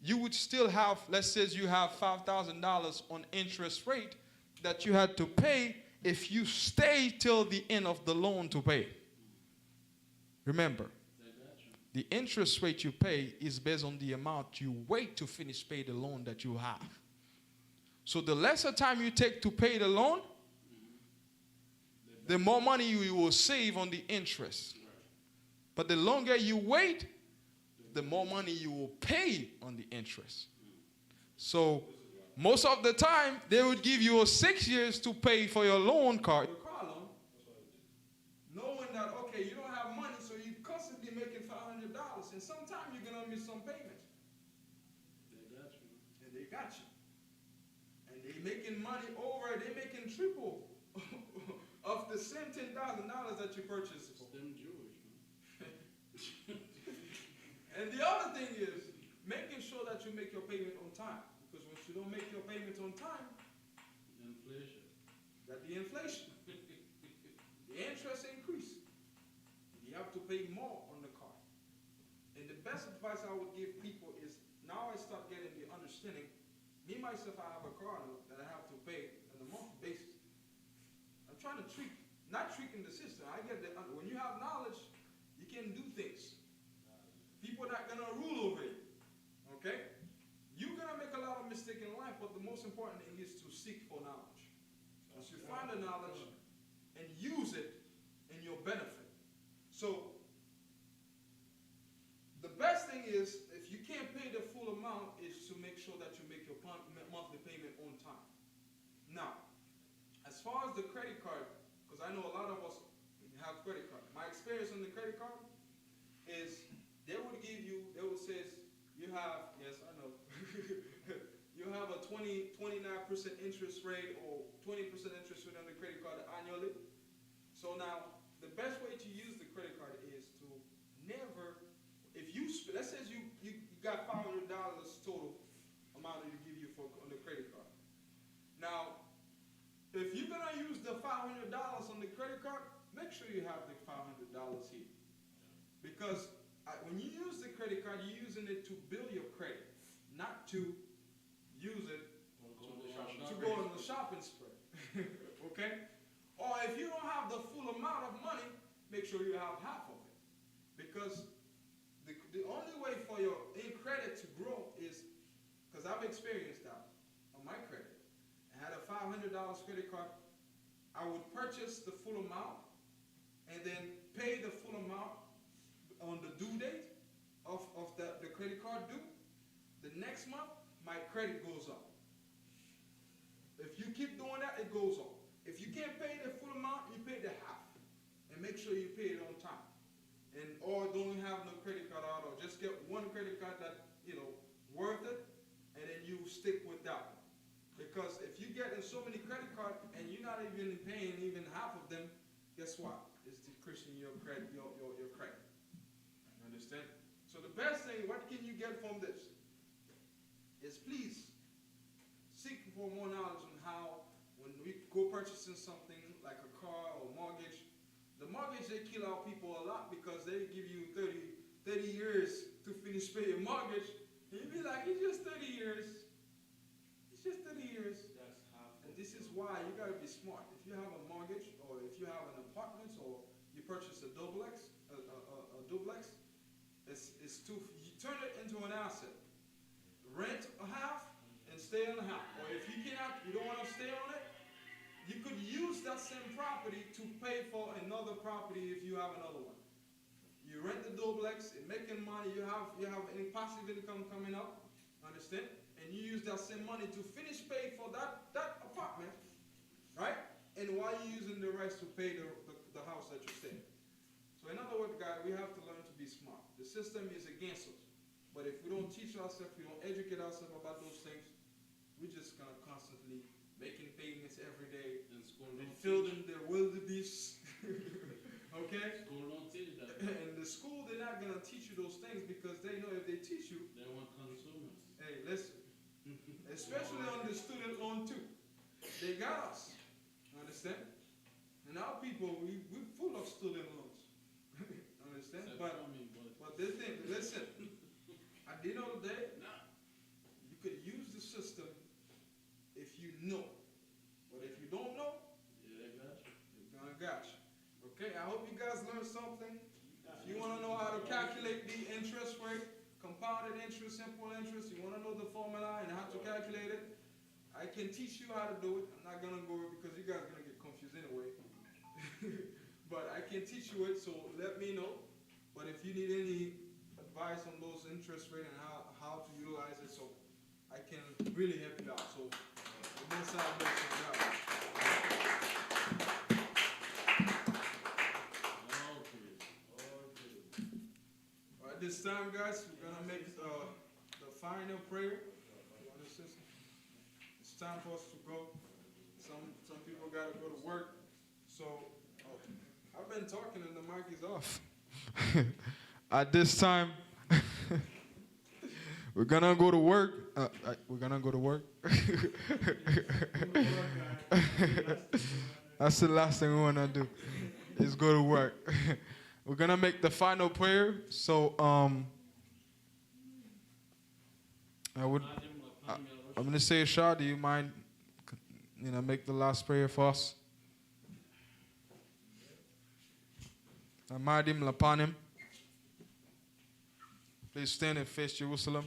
S1: you would still have, let's say you have $5,000 on interest rate that you had to pay if you stay till the end of the loan to pay. Remember, the interest rate you pay is based on the amount you wait to finish pay the loan that you have. So the lesser time you take to pay the loan, the more money you will save on the interest. But the longer you wait, the more money you will pay on the interest. So most of the time, they would give you 6 years to pay for your loan card. Your car loan, knowing that, okay, you don't have money, so you're constantly making $500, and sometimes you're going to miss some payment. They got you. And they got you. And they're making money over, they're making triple of the same $10,000 that you purchased for.
S6: Them Jewish, man.
S1: And the other thing is making sure that you make your payment on time. Because once you don't make your payments on time,
S6: Inflation.
S1: you got the inflation. The interest increase. You have to pay more on the car. And the best advice I would give people is, now I start getting the understanding, me myself, I have a car that I have to pay on a monthly basis. I'm trying to not tricking the system. I get that when you have knowledge, you can do things. People are not going to rule over you. Okay? You're going to make a lot of mistakes in life, but the most important thing is to seek for knowledge. Once you find the knowledge and use it in your benefit. So, the best thing is, if you can't pay the full amount, is to make sure that you make your monthly payment on time. Now, as far as the credit card, because I know a lot of us have credit cards. experience on the credit card is they would say you have, yes, I know, you have a 29% interest rate or 20% interest rate on the credit card annually. So now, the best way to use the credit card is to never, if you, let's say you got $500 total amount that you give you on the credit card. Now, if you're gonna use the $500 on the credit card, make sure you have the $500 here. Because when you use the credit card, you're using it to build your credit, not to use it to go on the shopping spree. Okay? Or if you don't have the full amount of money, make sure you have half of it. Because the only way for your credit to grow is, because I've experienced that on my credit. I had a $500 credit card. I would purchase the full amount and then pay the full amount on the due date of the credit card due. The next month, my credit goes up. If you keep doing that, it goes up. If you can't pay the full amount, you pay the half. And make sure you pay it on time. Or don't have no credit card out, or just get one credit card that, worth it, and then you stick with that one. Because if you get in so many credit cards and you're not even paying even half of them, guess what? It's decreasing your credit, your credit. Understand? So the best thing, what can you get from this? Is please seek for more knowledge on how, when we go purchasing something like a car or mortgage, the mortgage, they kill out people a lot because they give you 30 years to finish paying your mortgage. And you be like, it's just 30 years. It's just 30 years.
S6: That's half.
S1: And this is why you got to be smart. If you have a mortgage, or if you have an apartment, or you purchase a duplex, it's to you turn it into an asset. Rent a half and stay on the half. Or if you don't want to stay on it, you could use that same property to pay for another property if you have another one. You rent the duplex, it's making money, you have any passive income coming up, understand? And you use that same money to finish paying for that apartment, right? And while you're using the rest to pay the house that you stay in. So in other words, guys, we have to learn to be smart. The system is against us. But if we don't teach ourselves, we don't educate ourselves about those things, we're just gonna constantly making payments every day, and filling the wilderness. Okay?
S6: School don't teach that.
S1: And the school, they're not gonna teach you those things because they know if they teach you,
S6: They want consumers.
S1: hey, listen, especially on the student loan too. They got us. Understand? And our people, we're full of student loans. Understand?
S6: Except
S1: But
S6: for me,
S1: But this thing, listen, at the end of the day, you could use the system if you know. But if you don't know,
S6: yeah, they got you.
S1: you're gonna got you. Okay, I hope you guys learned something. If you wanna know how to calculate the interest rate, compounded interest, simple interest, you wanna know the formula and how to calculate it, I can teach you how to do it. I'm not gonna go over it because you guys are gonna get confused anyway. But I can teach you it, so let me know. But if you need any advice on those interest rates and how to utilize it, so I can really help you out. So the most side bless you, God. All right, this time, guys, we're gonna make the final prayer. It's time for us to go. Some people gotta go to work, so I've been talking and the mic is off. At this time, we're gonna go to work. We're gonna go to work. That's the last thing we wanna do, is go to work. We're gonna make the final prayer. So I'm gonna say, Shah, do you mind, make the last prayer for us? Amadim Lapanim. Please stand and face Jerusalem.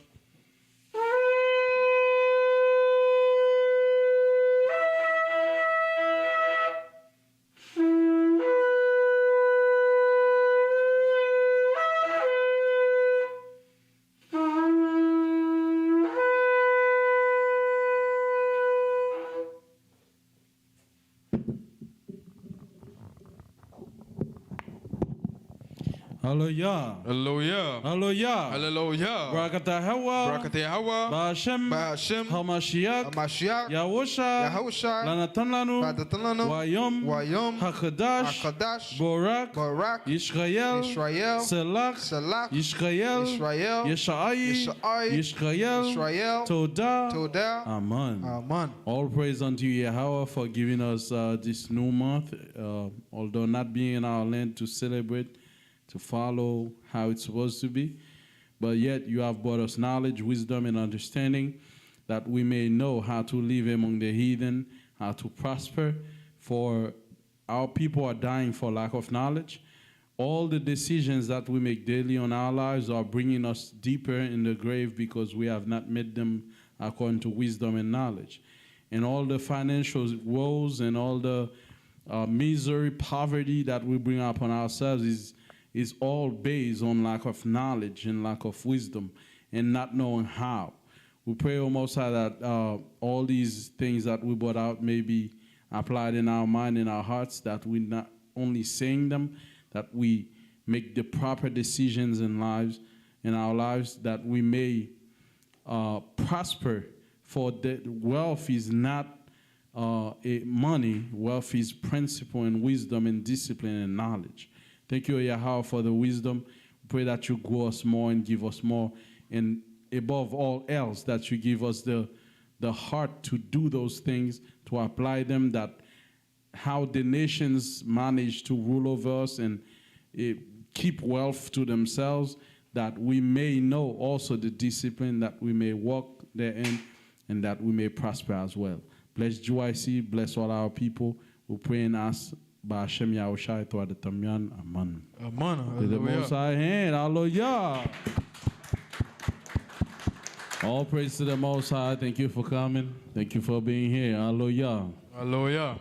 S6: Hallelujah.
S1: Hallelujah.
S6: Hallelujah.
S1: Hallelujah.
S6: Barakat Yahawa.
S1: Barakat Yahawa.
S6: Ba'ashem.
S1: Ba'ashem.
S6: Hamashiach.
S1: Hamashiach.
S6: Yahusha.
S1: Yahusha.
S6: Lanatan lanu.
S1: Lanatan lanu.
S6: Wayom.
S1: Wayom.
S6: Hakadash.
S1: Hakadash.
S6: Borak.
S1: Barak.
S6: Yisrael.
S1: Israel.
S6: Selach.
S1: Selach.
S6: Yisrael.
S1: Israel.
S6: Yeshai.
S1: Yeshai.
S6: Yisrael.
S1: Israel.
S6: Todah.
S1: Todah.
S6: Amen.
S1: Amen.
S6: All praise unto Yahweh for giving us this new month, although not being in our land to celebrate, to follow how it's supposed to be. But yet you have brought us knowledge, wisdom, and understanding that we may know how to live among the heathen, how to prosper, for our people are dying for lack of knowledge. All the decisions that we make daily on our lives are bringing us deeper in the grave because we have not made them according to wisdom and knowledge. And all the financial woes and all the misery, poverty that we bring upon ourselves is all based on lack of knowledge and lack of wisdom and not knowing how. We pray, O Most High, that all these things that we brought out may be applied in our mind and our hearts, that we not only saying them, that we make the proper decisions in our lives, that we may prosper. For the wealth is not money. Wealth is principle and wisdom and discipline and knowledge. Thank you, Yahweh, for the wisdom. Pray that you grow us more and give us more. And above all else, that you give us the heart to do those things, to apply them, that how the nations manage to rule over us and keep wealth to themselves, that we may know also the discipline, that we may walk therein, and that we may prosper as well. Bless GYC, bless all our people. We pray and ask by Hashem Yahushai to Adetamyan. Amen.
S1: Amen.
S6: With the Most High hand, hallelujah. All praise to the Most High. Thank you for coming. Thank you for being here. Hallelujah.
S1: Hallelujah.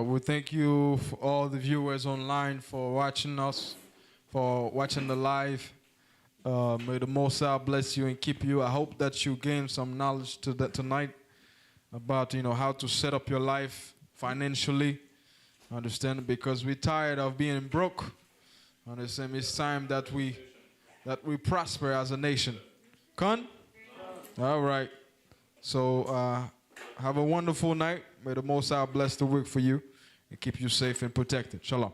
S1: We thank you for all the viewers online for watching us, for watching the live. May the Most High bless you and keep you. I hope that you gain some knowledge tonight about how to set up your life financially. Understand? Because we're tired of being broke. Understand? It's time that we prosper as a nation. Con? All right. So have a wonderful night. May the Most High bless the week for you and keep you safe and protected. Shalom.